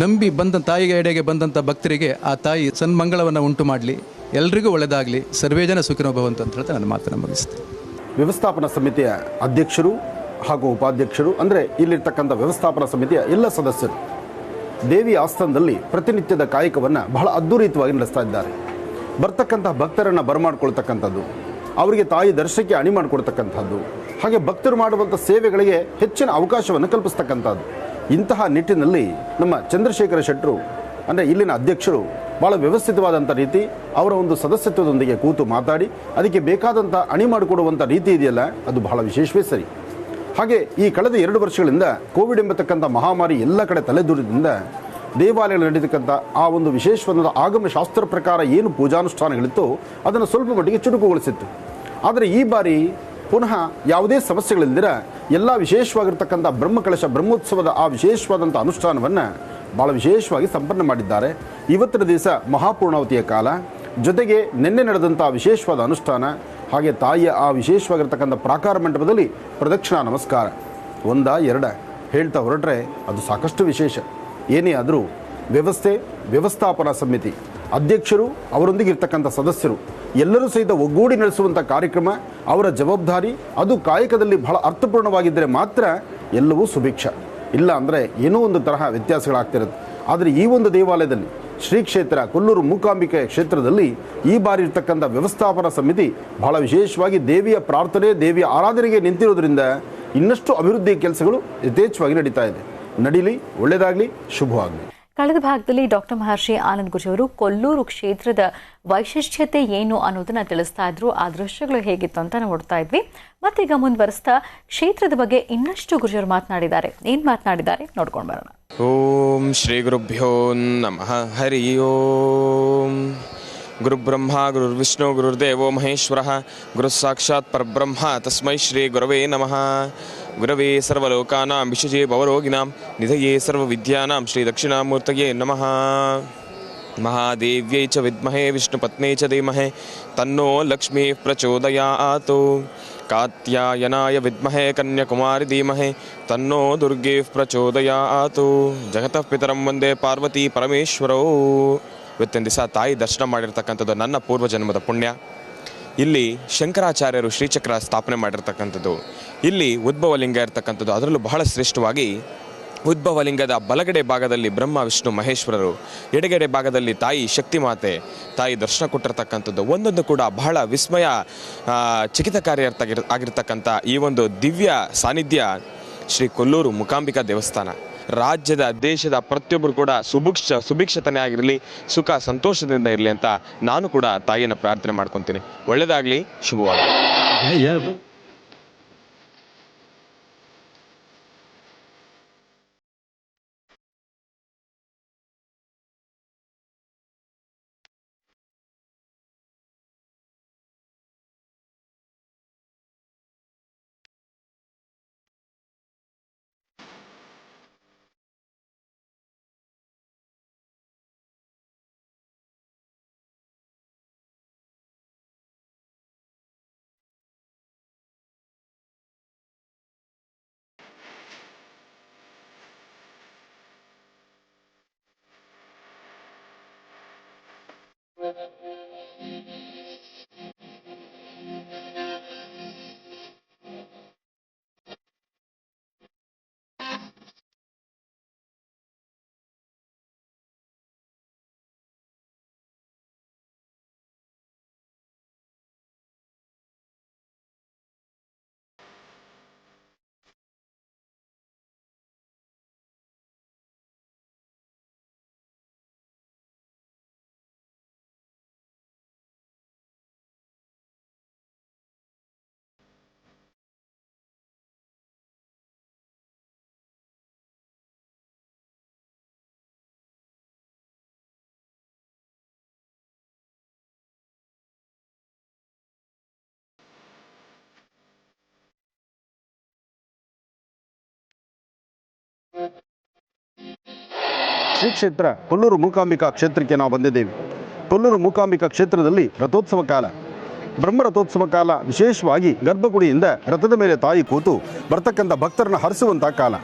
Speaker 4: ನಂಬಿ ಬಂದ ತಾಯಿಗೆ ಎಡೆಗೆ ಬಂದಂಥ ಭಕ್ತರಿಗೆ ಆ ತಾಯಿ ಸನ್ಮಂಗಳವನ್ನು ಉಂಟು ಮಾಡಲಿ, ಎಲ್ರಿಗೂ ಒಳ್ಳೆಯದಾಗಲಿ, ಸರ್ವೇ ಜನ ಸುಖಿನೋ ಭವಂತು ಅಂತ ಹೇಳ್ತಾ ನಾನು ಮಾತನ್ನು ಮುಗಿಸ್ತೇನೆ.
Speaker 2: ವ್ಯವಸ್ಥಾಪನಾ ಸಮಿತಿಯ ಅಧ್ಯಕ್ಷರು ಹಾಗೂ ಉಪಾಧ್ಯಕ್ಷರು, ಅಂದರೆ ಇಲ್ಲಿರ್ತಕ್ಕಂಥ ವ್ಯವಸ್ಥಾಪನಾ ಸಮಿತಿಯ ಎಲ್ಲ ಸದಸ್ಯರು ದೇವಿ ಆಸ್ಥಾನದಲ್ಲಿ ಪ್ರತಿನಿತ್ಯದ ಕಾಯಕವನ್ನು ಬಹಳ ಅದ್ಧೂರಿತವಾಗಿ ನಡೆಸ್ತಾ ಇದ್ದಾರೆ. ಬರ್ತಕ್ಕಂಥ ಭಕ್ತರನ್ನು ಬರಮಾಡ್ಕೊಳ್ತಕ್ಕಂಥದ್ದು, ಅವರಿಗೆ ತಾಯಿ ದರ್ಶನಕ್ಕೆ ಅಣಿ ಮಾಡಿಕೊಡ್ತಕ್ಕಂಥದ್ದು, ಹಾಗೆ ಭಕ್ತರು ಮಾಡುವಂಥ ಸೇವೆಗಳಿಗೆ ಹೆಚ್ಚಿನ ಅವಕಾಶವನ್ನು ಕಲ್ಪಿಸ್ತಕ್ಕಂಥದ್ದು. ಇಂತಹ ನಿಟ್ಟಿನಲ್ಲಿ ನಮ್ಮ ಚಂದ್ರಶೇಖರ ಶೆಟ್ಟರು ಅಂದರೆ ಇಲ್ಲಿನ ಅಧ್ಯಕ್ಷರು ಭಾಳ ವ್ಯವಸ್ಥಿತವಾದಂಥ ರೀತಿ ಅವರ ಒಂದು ಸದಸ್ಯತ್ವದೊಂದಿಗೆ ಕೂತು ಮಾತಾಡಿ ಅದಕ್ಕೆ ಬೇಕಾದಂಥ ಅಣಿ ಮಾಡಿಕೊಡುವಂಥ ರೀತಿ ಇದೆಯಲ್ಲ, ಅದು ಬಹಳ ವಿಶೇಷವೇ ಸರಿ. ಹಾಗೆ ಈ ಕಳೆದ 2 ವರ್ಷಗಳಿಂದ ಕೋವಿಡ್ ಎಂಬತಕ್ಕಂಥ ಮಹಾಮಾರಿ ಎಲ್ಲ ಕಡೆ ತಲೆದೂರಿದಿಂದ ದೇವಾಲಯಗಳು ನಡೀತಕ್ಕಂಥ ಆ ಒಂದು ವಿಶೇಷವಾದ ಆಗಮ ಶಾಸ್ತ್ರ ಪ್ರಕಾರ ಏನು ಪೂಜಾನುಷ್ಠಾನಗಳಿತ್ತು ಅದನ್ನು ಸ್ವಲ್ಪ ಮಟ್ಟಿಗೆ ಚುರುಕುಗೊಳಿಸಿತ್ತು. ಆದರೆ ಈ ಬಾರಿ ಪುನಃ ಯಾವುದೇ ಸಮಸ್ಯೆಗಳಿಲ್ದಿರ ಎಲ್ಲ ವಿಶೇಷವಾಗಿರ್ತಕ್ಕಂಥ ಬ್ರಹ್ಮಕಲಶ ಬ್ರಹ್ಮೋತ್ಸವದ ಆ ವಿಶೇಷವಾದಂಥ ಅನುಷ್ಠಾನವನ್ನು ಭಾಳ ವಿಶೇಷವಾಗಿ ಸಂಪನ್ನ ಮಾಡಿದ್ದಾರೆ. ಇವತ್ತಿನ ದಿವಸ ಮಹಾಪೂರ್ಣಾವತಿಯ ಕಾಲ, ಜೊತೆಗೆ ನಿನ್ನೆ ನಡೆದಂಥ ವಿಶೇಷವಾದ ಅನುಷ್ಠಾನ, ಹಾಗೆ ತಾಯಿಯ ಆ ವಿಶೇಷವಾಗಿರ್ತಕ್ಕಂಥ ಪ್ರಾಕಾರ ಮಂಟಪದಲ್ಲಿ ಪ್ರದಕ್ಷಿಣಾ ನಮಸ್ಕಾರ 1 2 ಹೇಳ್ತಾ ಹೊರಟ್ರೆ ಅದು ಸಾಕಷ್ಟು ವಿಶೇಷ. ಏನೇ ಆದರೂ ವ್ಯವಸ್ಥೆ, ವ್ಯವಸ್ಥಾಪನಾ ಸಮಿತಿ ಅಧ್ಯಕ್ಷರು, ಅವರೊಂದಿಗೆ ಇರ್ತಕ್ಕಂಥ ಸದಸ್ಯರು ಎಲ್ಲರೂ ಸಹಿತ ಒಗ್ಗೂಡಿ ನಡೆಸುವಂಥ ಕಾರ್ಯಕ್ರಮ, ಅವರ ಜವಾಬ್ದಾರಿ ಅದು ಕಾಯಕದಲ್ಲಿ ಬಹಳ ಅರ್ಥಪೂರ್ಣವಾಗಿದ್ದರೆ ಮಾತ್ರ ಎಲ್ಲವೂ ಸುಭಿಕ್ಷ. ಇಲ್ಲ ಅಂದರೆ ಏನೋ ಒಂದು ತರಹ ವ್ಯತ್ಯಾಸಗಳಾಗ್ತಿರುತ್ತೆ. ಆದರೆ ಈ ಒಂದು ದೇವಾಲಯದಲ್ಲಿ ಶ್ರೀ ಕ್ಷೇತ್ರ ಕೊಲ್ಲೂರು ಮೂಕಾಂಬಿಕೆ ಕ್ಷೇತ್ರದಲ್ಲಿ ಈ ಬಾರಿ ಇರ್ತಕ್ಕಂಥ ವ್ಯವಸ್ಥಾಪನಾ ಸಮಿತಿ ಬಹಳ ವಿಶೇಷವಾಗಿ ದೇವಿಯ ಪ್ರಾರ್ಥನೆ, ದೇವಿಯ ಆರಾಧನೆಗೆ ನಿಂತಿರೋದ್ರಿಂದ ಇನ್ನಷ್ಟು ಅಭಿವೃದ್ಧಿ ಕೆಲಸಗಳು ಯಥೇಚ್ಛವಾಗಿ ನಡೀತಾ ಇದೆ. ನಡೀಲಿ, ಒಳ್ಳೆಯದಾಗಲಿ, ಶುಭವಾಗಲಿ.
Speaker 1: ಕಳೆದ ಭಾಗದಲ್ಲಿ ಡಾಕ್ಟರ್ ಮಹರ್ಷಿ ಆನಂದ್ ಗುರುಜಿಯವರು ಕೊಲ್ಲೂರು ಕ್ಷೇತ್ರದ ವೈಶಿಷ್ಟ್ಯತೆ ಏನು ಅನ್ನೋದನ್ನ ತಿಳಿಸ್ತಾ ಇದ್ರು. ಆ ದೃಶ್ಯಗಳು ಹೇಗಿತ್ತು ಅಂತ ನೋಡ್ತಾ ಇದ್ವಿ. ಮತ್ತೀಗ ಮುಂದುವರಿಸ್ತಾ ಕ್ಷೇತ್ರದ ಬಗ್ಗೆ ಇನ್ನಷ್ಟು ಗುರುಜಿಯವರು ಮಾತನಾಡಿದ್ದಾರೆ. ಏನ್ ಮಾತನಾಡಿದ್ದಾರೆ ನೋಡ್ಕೊಂಡು ಬರೋಣ.
Speaker 5: ಓಂ ಶ್ರೀ ಗುರುಭ್ಯೋ ನಮಃ. ಹರಿ ಓಂ. ಗುರುಬ್ರಹ್ಮ ಗುರುರ್ವಿಷ್ಣು ಗುರುರ್ದೇವೋ ಮಹೇಶ್ವರ ಗುರು ಸಾಕ್ಷಾತ್ ಪರಬ್ರಹ್ಮ ತಸ್ಮೈ ಶ್ರೀ ಗುರವೇ ನಮಃ. ಗುರವೇ ಸರ್ವಲೋಕಾನಾಂ ವಿಶಜೇ ಭವರೋಗಿಣಾಂ ನಿಧಯೇ ಸರ್ವವಿದ್ಯಾನಾಂ ಶ್ರೀ ದಕ್ಷಿಣಾಮೂರ್ತಯೇ ನಮಃ. ಮಹಾದೇವ್ಯೈ ಚ ವಿದ್ಮಹೇ ವಿಷ್ಣುಪತ್ನೇ ಚ ಧೀಮಹಿ ತನ್ನೋ ಲಕ್ಷ್ಮೀ ಪ್ರಚೋದಯಾತ್. ಕಾತ್ಯಾಯನಾಯ ವಿದ್ಮಹೇ ಕನ್ಯಾಕುಮಾರಿ ಧೀಮಹಿ ತನ್ನೋ ದುರ್ಗೇ ಪ್ರಚೋದಯಾತ್. ಜಗತಃ ಪಿತರಂ ವಂದೇ ಪಾರ್ವತಿ ಪರಮೇಶ್ವರೌ. ಇವತ್ತಿನ ದಿವಸ ತಾಯಿ ದರ್ಶನ ಮಾಡಿರ್ತಕ್ಕಂಥದ್ದು ನನ್ನ ಪೂರ್ವಜನ್ಮದ ಪುಣ್ಯ. ಇಲ್ಲಿ ಶಂಕರಾಚಾರ್ಯರು ಶ್ರೀಚಕ್ರ ಸ್ಥಾಪನೆ ಮಾಡಿರ್ತಕ್ಕಂಥದ್ದು, ಇಲ್ಲಿ ಉದ್ಭವಲಿಂಗ ಇರ್ತಕ್ಕಂಥದ್ದು. ಅದರಲ್ಲೂ ಬಹಳ ಶ್ರೇಷ್ಠವಾಗಿ ಉದ್ಭವಲಿಂಗದ ಬಲಗಡೆ ಭಾಗದಲ್ಲಿ ಬ್ರಹ್ಮ ವಿಷ್ಣು ಮಹೇಶ್ವರರು, ಎಡಗಡೆ ಭಾಗದಲ್ಲಿ ತಾಯಿ ಶಕ್ತಿ ಮಾತೆ, ತಾಯಿ ದರ್ಶನ ಕೊಟ್ಟಿರ್ತಕ್ಕಂಥದ್ದು ಒಂದೊಂದು ಕೂಡ ಬಹಳ ವಿಸ್ಮಯ ಆಗಿರ್ತಕ್ಕಂಥ ಈ ಒಂದು ದಿವ್ಯ ಸಾನ್ನಿಧ್ಯ ಶ್ರೀ ಕೊಲ್ಲೂರು ಮೂಕಾಂಬಿಕಾ ದೇವಸ್ಥಾನ. ರಾಜ್ಯದ ದೇಶದ ಪ್ರತಿಯೊಬ್ಬರು ಕೂಡ ಸುಭಿಕ್ಷತನೇ ಆಗಿರಲಿ, ಸುಖ ಸಂತೋಷದಿಂದ ಇರಲಿ ಅಂತ ನಾನು ಕೂಡ ತಾಯಿಯನ್ನು ಪ್ರಾರ್ಥನೆ ಮಾಡ್ಕೊತೀನಿ. ಒಳ್ಳೆಯದಾಗಲಿ, ಶುಭವಾಗಲಿ.
Speaker 2: ಶ್ರೀ ಕ್ಷೇತ್ರ ಕೊಲ್ಲೂರು ಮೂಕಾಂಬಿಕಾ ಕ್ಷೇತ್ರಕ್ಕೆ ನಾವು ಬಂದಿದ್ದೇವೆ. ಕೊಲ್ಲೂರು ಮೂಕಾಂಬಿಕಾ ಕ್ಷೇತ್ರದಲ್ಲಿ ರಥೋತ್ಸವ ಕಾಲ, ಬ್ರಹ್ಮ ರಥೋತ್ಸವ ಕಾಲ. ವಿಶೇಷವಾಗಿ ಗರ್ಭಗುಡಿಯಿಂದ ರಥದ ಮೇಲೆ ತಾಯಿ ಕೂತು ಬರ್ತಕ್ಕಂಥ ಭಕ್ತರನ್ನು ಹರಿಸುವಂಥ ಕಾಲ.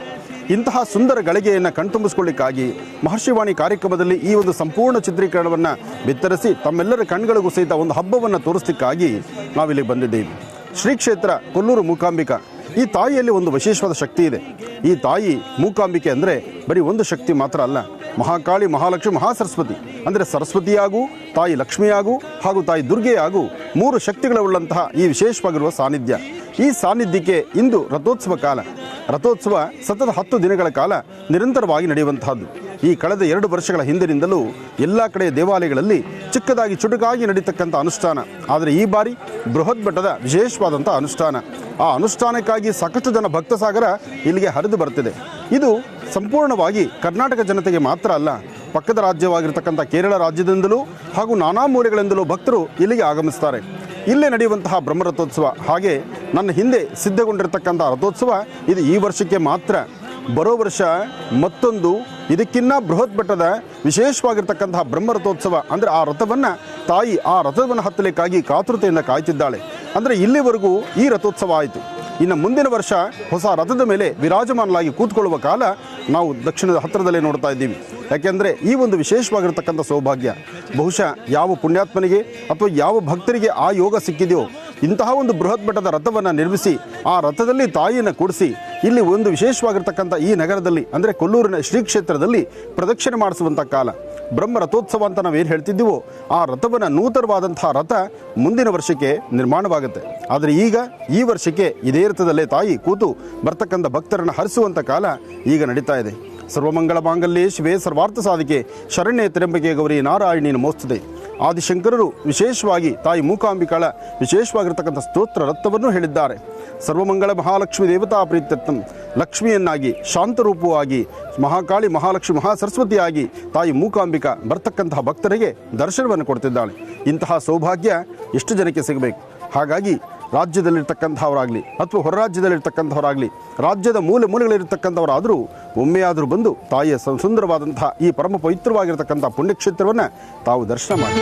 Speaker 2: ಇಂತಹ ಸುಂದರ ಗಳಿಗೆಯನ್ನು ಕಣ್ತುಂಬಿಸಿಕೊಳ್ಳಿಕ್ಕಾಗಿ ಮಹರ್ಷಿವಾಣಿ ಕಾರ್ಯಕ್ರಮದಲ್ಲಿ ಈ ಒಂದು ಸಂಪೂರ್ಣ ಚಿತ್ರೀಕರಣವನ್ನು ಬಿತ್ತರಿಸಿ ತಮ್ಮೆಲ್ಲರ ಕಣ್ಗಳಿಗೂ ಸಹಿತ ಒಂದು ಹಬ್ಬವನ್ನು ತೋರಿಸಲಿಕ್ಕಾಗಿ ನಾವಿಲ್ಲಿ ಬಂದಿದ್ದೇವೆ. ಶ್ರೀ ಕ್ಷೇತ್ರ ಕೊಲ್ಲೂರು ಮೂಕಾಂಬಿಕಾ, ಈ ತಾಯಿಯಲ್ಲಿ ಒಂದು ವಿಶೇಷವಾದ ಶಕ್ತಿ ಇದೆ. ಈ ತಾಯಿ ಮೂಕಾಂಬಿಕೆ ಅಂದರೆ ಬರೀ ಒಂದು ಶಕ್ತಿ ಮಾತ್ರ ಅಲ್ಲ, ಮಹಾಕಾಳಿ, ಮಹಾಲಕ್ಷ್ಮಿ, ಮಹಾಸರಸ್ವತಿ. ಅಂದರೆ ಸರಸ್ವತಿಯಾಗೂ, ತಾಯಿ ಲಕ್ಷ್ಮಿಯಾಗೂ ಹಾಗೂ ತಾಯಿ ದುರ್ಗೆಯಾಗೂ ಮೂರು ಶಕ್ತಿಗಳುಳ್ಳಂತಹ ಈ ವಿಶೇಷವಾಗಿರುವ ಸಾನ್ನಿಧ್ಯ. ಈ ಸಾನ್ನಿಧ್ಯಕ್ಕೆ ಇಂದು ರಥೋತ್ಸವ ಕಾಲ. ರಥೋತ್ಸವ ಸತತ 10 ದಿನಗಳ ಕಾಲ ನಿರಂತರವಾಗಿ ನಡೆಯುವಂತಹದ್ದು. ಈ ಕಳೆದ 2 ವರ್ಷಗಳ ಹಿಂದಿನಿಂದಲೂ ಎಲ್ಲ ಕಡೆ ದೇವಾಲಯಗಳಲ್ಲಿ ಚಿಕ್ಕದಾಗಿ ಚುಟುಕಾಗಿ ನಡೀತಕ್ಕಂಥ ಅನುಷ್ಠಾನ. ಆದರೆ ಈ ಬಾರಿ ಬೃಹತ್ ಮಟ್ಟದ ವಿಶೇಷವಾದಂಥ ಅನುಷ್ಠಾನ. ಆ ಅನುಷ್ಠಾನಕ್ಕಾಗಿ ಸಾಕಷ್ಟು ಜನ ಭಕ್ತ ಸಾಗರ ಇಲ್ಲಿಗೆ ಹರಿದು ಬರ್ತಿದೆ. ಇದು ಸಂಪೂರ್ಣವಾಗಿ ಕರ್ನಾಟಕ ಜನತೆಗೆ ಮಾತ್ರ ಅಲ್ಲ, ಪಕ್ಕದ ರಾಜ್ಯವಾಗಿರ್ತಕ್ಕಂಥ ಕೇರಳ ರಾಜ್ಯದಿಂದಲೂ ಹಾಗೂ ನಾನಾ ಮೂಲೆಗಳಿಂದಲೂ ಭಕ್ತರು ಇಲ್ಲಿಗೆ ಆಗಮಿಸ್ತಾರೆ. ಇಲ್ಲೇ ನಡೆಯುವಂತಹ ಬ್ರಹ್ಮರಥೋತ್ಸವ, ಹಾಗೆ ನನ್ನ ಹಿಂದೆ ಸಿದ್ಧಗೊಂಡಿರ್ತಕ್ಕಂಥ ರಥೋತ್ಸವ ಇದು ಈ ವರ್ಷಕ್ಕೆ ಮಾತ್ರ. ಬರೋ ವರ್ಷ ಮತ್ತೊಂದು ಇದಕ್ಕಿನ್ನ ಬೃಹತ್ ಮಟ್ಟದ ವಿಶೇಷವಾಗಿರ್ತಕ್ಕಂತಹ ಬ್ರಹ್ಮರಥೋತ್ಸವ, ಅಂದರೆ ಆ ರಥವನ್ನು ತಾಯಿ ಆ ರಥವನ್ನು ಹತ್ತಲಿಕ್ಕಾಗಿ ಕಾತುರತೆಯಿಂದ ಕಾಯ್ತಿದ್ದಾಳೆ. ಅಂದರೆ ಇಲ್ಲಿವರೆಗೂ ಈ ರಥೋತ್ಸವ ಆಯಿತು. ಇನ್ನು ಮುಂದಿನ ವರ್ಷ ಹೊಸ ರಥದ ಮೇಲೆ ವಿರಾಜಮಾನಲಾಗಿ ಕೂತ್ಕೊಳ್ಳುವ ಕಾಲ ನಾವು ದಕ್ಷಿಣದ ಹತ್ತಿರದಲ್ಲೇ ನೋಡ್ತಾ ಇದ್ದೀವಿ. ಯಾಕೆಂದರೆ ಈ ಒಂದು ವಿಶೇಷವಾಗಿರ್ತಕ್ಕಂಥ ಸೌಭಾಗ್ಯ ಬಹುಶಃ ಯಾವ ಪುಣ್ಯಾತ್ಮನಿಗೆ ಅಥವಾ ಯಾವ ಭಕ್ತರಿಗೆ ಆ ಯೋಗ ಸಿಕ್ಕಿದೆಯೋ ಇಂತಹ ಒಂದು ಬೃಹತ್ ಮಟ್ಟದ ರಥವನ್ನು ನಿರ್ಮಿಸಿ ಆ ರಥದಲ್ಲಿ ತಾಯಿಯನ್ನು ಕೂಡಿಸಿ ಇಲ್ಲಿ ಒಂದು ವಿಶೇಷವಾಗಿರ್ತಕ್ಕಂಥ ಈ ನಗರದಲ್ಲಿ ಅಂದರೆ ಕೊಲ್ಲೂರಿನ ಶ್ರೀ ಕ್ಷೇತ್ರದಲ್ಲಿ ಪ್ರದಕ್ಷಿಣೆ ಮಾಡಿಸುವಂಥ ಕಾಲ. ಬ್ರಹ್ಮ ರಥೋತ್ಸವ ಅಂತ ನಾವೇನು ಹೇಳ್ತಿದ್ದೀವೋ ಆ ರಥವನ್ನು ನೂತನವಾದಂತಹ ರಥ ಮುಂದಿನ ವರ್ಷಕ್ಕೆ ನಿರ್ಮಾಣವಾಗುತ್ತೆ. ಆದರೆ ಈಗ ಈ ವರ್ಷಕ್ಕೆ ಇದೇ ರಥದಲ್ಲೇ ತಾಯಿ ಕೂತು ಬರ್ತಕ್ಕಂಥ ಭಕ್ತರನ್ನು ಹರಿಸುವಂಥ ಕಾಲ ಈಗ ನಡೀತಾ ಇದೆ. ಸರ್ವಮಂಗಳ ಮಾಂಗಲ್ಯೇ ಶಿವೆ ಸರ್ವಾರ್ಥ ಸಾಧಿಕೆ ಶರಣ್ಯೆ ತ್ರ್ಯಂಬಕೆ ಗೌರಿ ನಾರಾಯಣಿ ನಮೋಸ್ತುತೆ. ಆದಿಶಂಕರರು ವಿಶೇಷವಾಗಿ ತಾಯಿ ಮೂಕಾಂಬಿಕಾಳ ವಿಶೇಷವಾಗಿರ್ತಕ್ಕಂಥ ಸ್ತೋತ್ರ ರತ್ನವನ್ನು ಹೇಳಿದ್ದಾರೆ. ಸರ್ವಮಂಗಳ ಮಹಾಲಕ್ಷ್ಮಿ ದೇವತಾ ಪ್ರೀತ್ಯರ್ಥಂ, ಲಕ್ಷ್ಮಿಯನ್ನಾಗಿ ಶಾಂತರೂಪವಾಗಿ ಮಹಾಕಾಳಿ, ಮಹಾಲಕ್ಷ್ಮಿ, ಮಹಾಸರಸ್ವತಿಯಾಗಿ ತಾಯಿ ಮೂಕಾಂಬಿಕಾ ಬರ್ತಕ್ಕಂತಹ ಭಕ್ತರಿಗೆ ದರ್ಶನವನ್ನು ಕೊಡ್ತಿದ್ದಾಳೆ. ಇಂತಹ ಸೌಭಾಗ್ಯ ಎಷ್ಟು ಜನಕ್ಕೆ ಸಿಗಬೇಕು. ಹಾಗಾಗಿ ರಾಜ್ಯದಲ್ಲಿರ್ತಕ್ಕಂಥವರಾಗಲಿ ಅಥವಾ ಹೊರ ರಾಜ್ಯದಲ್ಲಿರ್ತಕ್ಕಂಥವರಾಗಲಿ, ರಾಜ್ಯದ ಮೂಲೆ ಮೂಲೆಗಳಿರ್ತಕ್ಕಂಥವರಾದರೂ ಒಮ್ಮೆಯಾದರೂ ಬಂದು ತಾಯಿಯ ಸುಂದರವಾದಂತಹ ಈ ಪರಮ ಪವಿತ್ರವಾಗಿರತಕ್ಕಂಥ ಪುಣ್ಯಕ್ಷೇತ್ರವನ್ನು ತಾವು ದರ್ಶನ ಮಾಡಿ.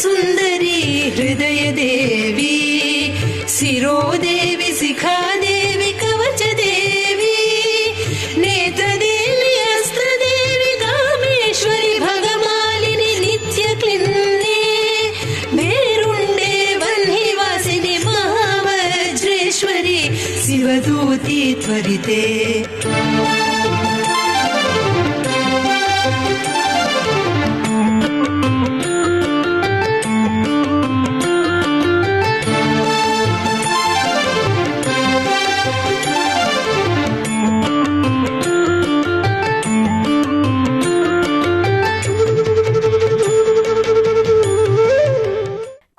Speaker 6: सुंदरी हृदय देवी शिरो देवी शिखा देवी कवच देवी नेत्र देवी अस्त्र देवी कामेश्वरी भगमालिनी नित्य क्लिन्ने मेरुण्डे वह्निवासिनी महावज्रेश्वरी शिवदूती त्वरिते.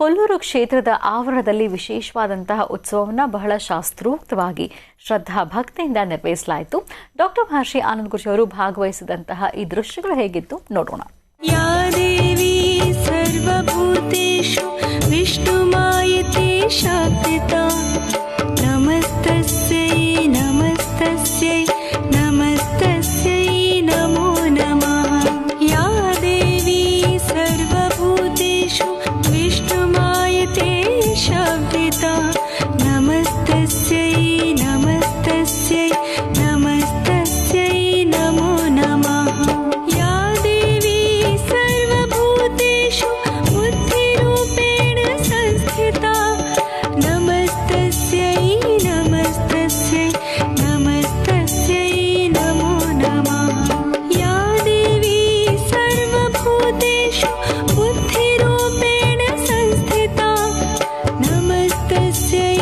Speaker 1: ಕೊಲ್ಲೂರು ಕ್ಷೇತ್ರದ ಆವರಣದಲ್ಲಿ ವಿಶೇಷವಾದಂತಹ ಉತ್ಸವವನ್ನು ಬಹಳ ಶಾಸ್ತ್ರೋಕ್ತವಾಗಿ ಶ್ರದ್ಧಾ ಭಕ್ತಿಯಿಂದ ನಿರ್ವಹಿಸಲಾಯಿತು. ಡಾಕ್ಟರ್ ಮಹರ್ಷಿ ಆನಂದ್ ಗುರುಜಿ ಅವರು ಭಾಗವಹಿಸಿದಂತಹ ಈ ದೃಶ್ಯಗಳು ಹೇಗಿತ್ತು ನೋಡೋಣ.
Speaker 6: ಯಾ ದೇವಿ ಸರ್ವಭೂತೇಷು ವಿಷ್ಣುಮಾಯತೆ ಶಾಕ್ತಿತಾ ನಮಸ್ತಸ್ಯೈ ನಮಸ್ತಸ್ಯೈ ನಮಸ್ತಸ್ಯೈ ನಮೋ ನಮಃ. ಯಾ ದೇವಿ ಸರ್ವಭೂತೇಷು ವಿಷ್ಣುಮಾಯತೆ ಶಾಕ್ತಿತಾ ನಮಸ್ತಸ್ಯೈ ನಮಸ್ತಸ್ಯೈ ನಮಸ್ತಸ್ಯೈ ನಮೋ ನಮಃ. ಯಾ ದೇವಿ ಸರ್ವಭೂತೇಷು ಬುದ್ಧಿರೂಪೇಣ ಸಂಸ್ಥಿತಾ ನಮಸ್ತಸ್ಯೈ ನಮಸ್ತಸ್ಯೈ ನಮಸ್ತಸ್ಯೈ ನಮೋ ನಮಃ. ಯಾ ದೇವಿ ಸರ್ವಭೂತೇಷು ಬುದ್ಧಿರೂಪೇಣ ಸಂಸ್ಥಿತಾ ನಮಸ್ತಸ್ಯೈ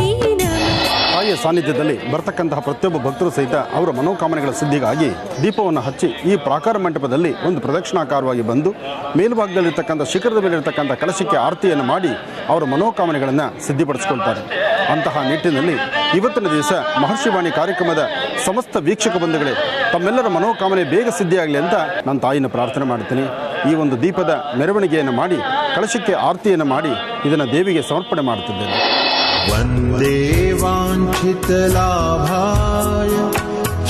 Speaker 2: ತಾಯಿಯ ಸಾನ್ನಿಧ್ಯದಲ್ಲಿ ಬರ್ತಕ್ಕಂತಹ ಪ್ರತಿಯೊಬ್ಬ ಭಕ್ತರು ಸಹಿತ ಅವರ ಮನೋಕಾಮನೆಗಳ ಸಿದ್ಧಿಗಾಗಿ ದೀಪವನ್ನು ಹಚ್ಚಿ ಈ ಪ್ರಾಕಾರ ಮಂಟಪದಲ್ಲಿ ಒಂದು ಪ್ರದಕ್ಷಿಣಾಕಾರವಾಗಿ ಬಂದು ಮೇಲ್ಭಾಗದಲ್ಲಿರ್ತಕ್ಕಂಥ ಶಿಖರದ ಮೇಲಿರ್ತಕ್ಕಂಥ ಕಲಶಕ್ಕೆ ಆರತಿಯನ್ನು ಮಾಡಿ ಅವರ ಮನೋಕಾಮನೆಗಳನ್ನು ಸಿದ್ಧಿಪಡಿಸಿಕೊಳ್ತಾರೆ. ಅಂತಹ ನಿಟ್ಟಿನಲ್ಲಿ ಇವತ್ತಿನ ದಿವಸ ಮಹರ್ಷಿವಾಣಿ ಕಾರ್ಯಕ್ರಮದ ಸಮಸ್ತ ವೀಕ್ಷಕ ಬಂಧುಗಳೇ, ತಮ್ಮೆಲ್ಲರ ಮನೋಕಾಮನೆ ಬೇಗ ಸಿದ್ಧಿಯಾಗಲಿ ಅಂತ ನಾನು ತಾಯಿಯನ್ನು ಪ್ರಾರ್ಥನೆ ಮಾಡ್ತೀನಿ. ಈ ಒಂದು ದೀಪದ ಮೆರವಣಿಗೆಯನ್ನು ಮಾಡಿ ಕಲಶಕ್ಕೆ ಆರತಿಯನ್ನು ಮಾಡಿ ಇದನ್ನು ದೇವಿಗೆ ಸಮರ್ಪಣೆ ಮಾಡುತ್ತಿದ್ದೇನೆ.
Speaker 7: वन्दे वाञ्छितलाभाय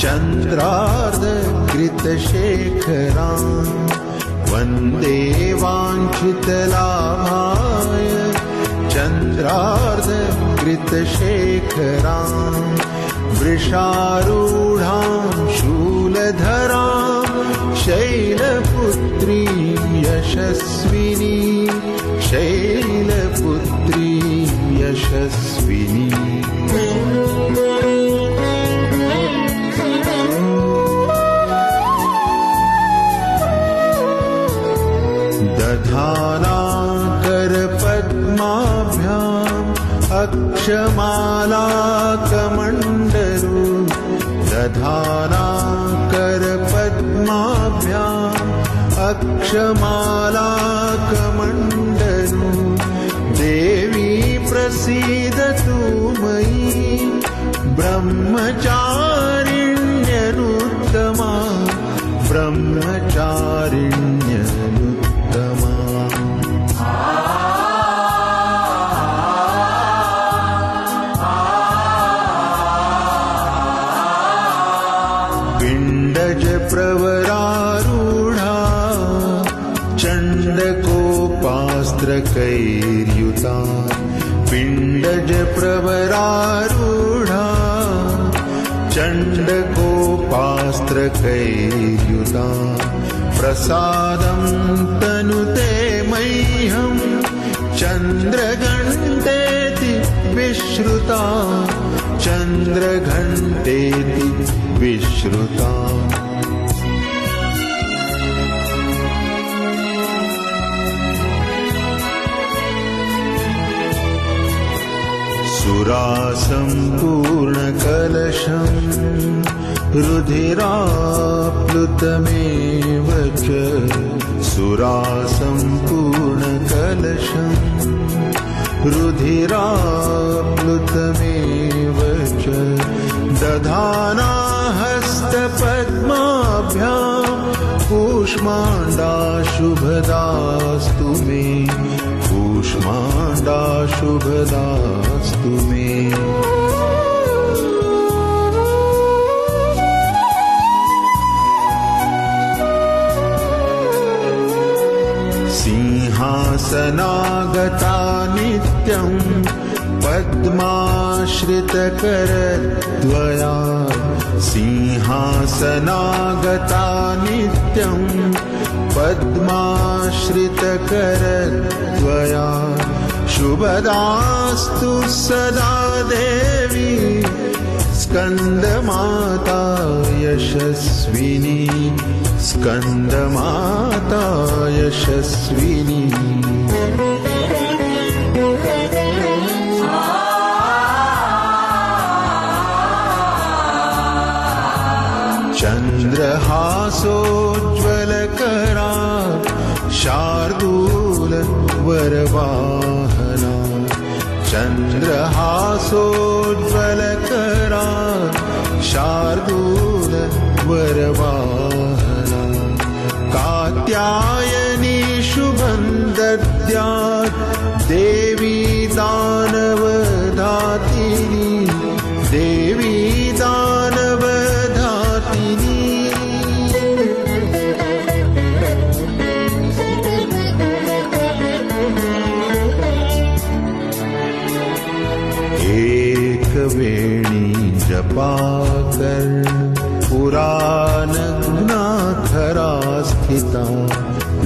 Speaker 7: चन्द्रार्धकृतशेखरान् वन्दे वाञ्छितलाभाय चन्द्रार्धकृतशेखरान् वृषारूढां शूलधरां शैलपुत्री यशस्विनी शैलपुत्री यशस्विनी. दधानाकरपद्माभ्याम् अक्षमालाकमण्डलु दधानाकरपद्माभ्याम् अक्षमालाकमण्डलु देवी प्रसीदतु मयि ब्रह्मचारिण्यनुत्तमा ब्रह्मचारिण्यनुत्तमा. पिण्डज प्रवरारूढा चण्डकोपास्त्रकैर्युता पिण्डज प्रवरारूढा चण्डकोपास्त्रकैर्युता प्रसादं तनुते मह्यं चन्द्रघण्टेति विश्रुता चन्द्रघण्टेति विश्रुता. सुरासम्पूर्णकलशम् रुधिराप्लुतमेव च सुरासम्पूर्णकलशम् रुधिराप्लुतमेव च दधाना हस्तपद्माभ्याम् कूष्माण्डाशुभदास्तु मे कूष्माण्डाशुभदास्तु मे सिंहासनागता नित्यं पद्माश्रितकरद्वया सिंहासनागता नित्यं पद्माश्रितकरद्वया शुभदास्तु सदा देवी स्कन्दमाता यशस्विनी स्कन्दमाता यशस्विनी चन्द्रहासोज्ज्वलकरा शार्दूलवरवाहना चन्द्रहासोज्ज्वलकरा शार्दूलवरवाहना कात्यायनी शुभं दद्यात् देवी दानवधातिनी देवी दानवधातिनी एकवेणी जपाकर पुराणघ्नाखरा स्थिता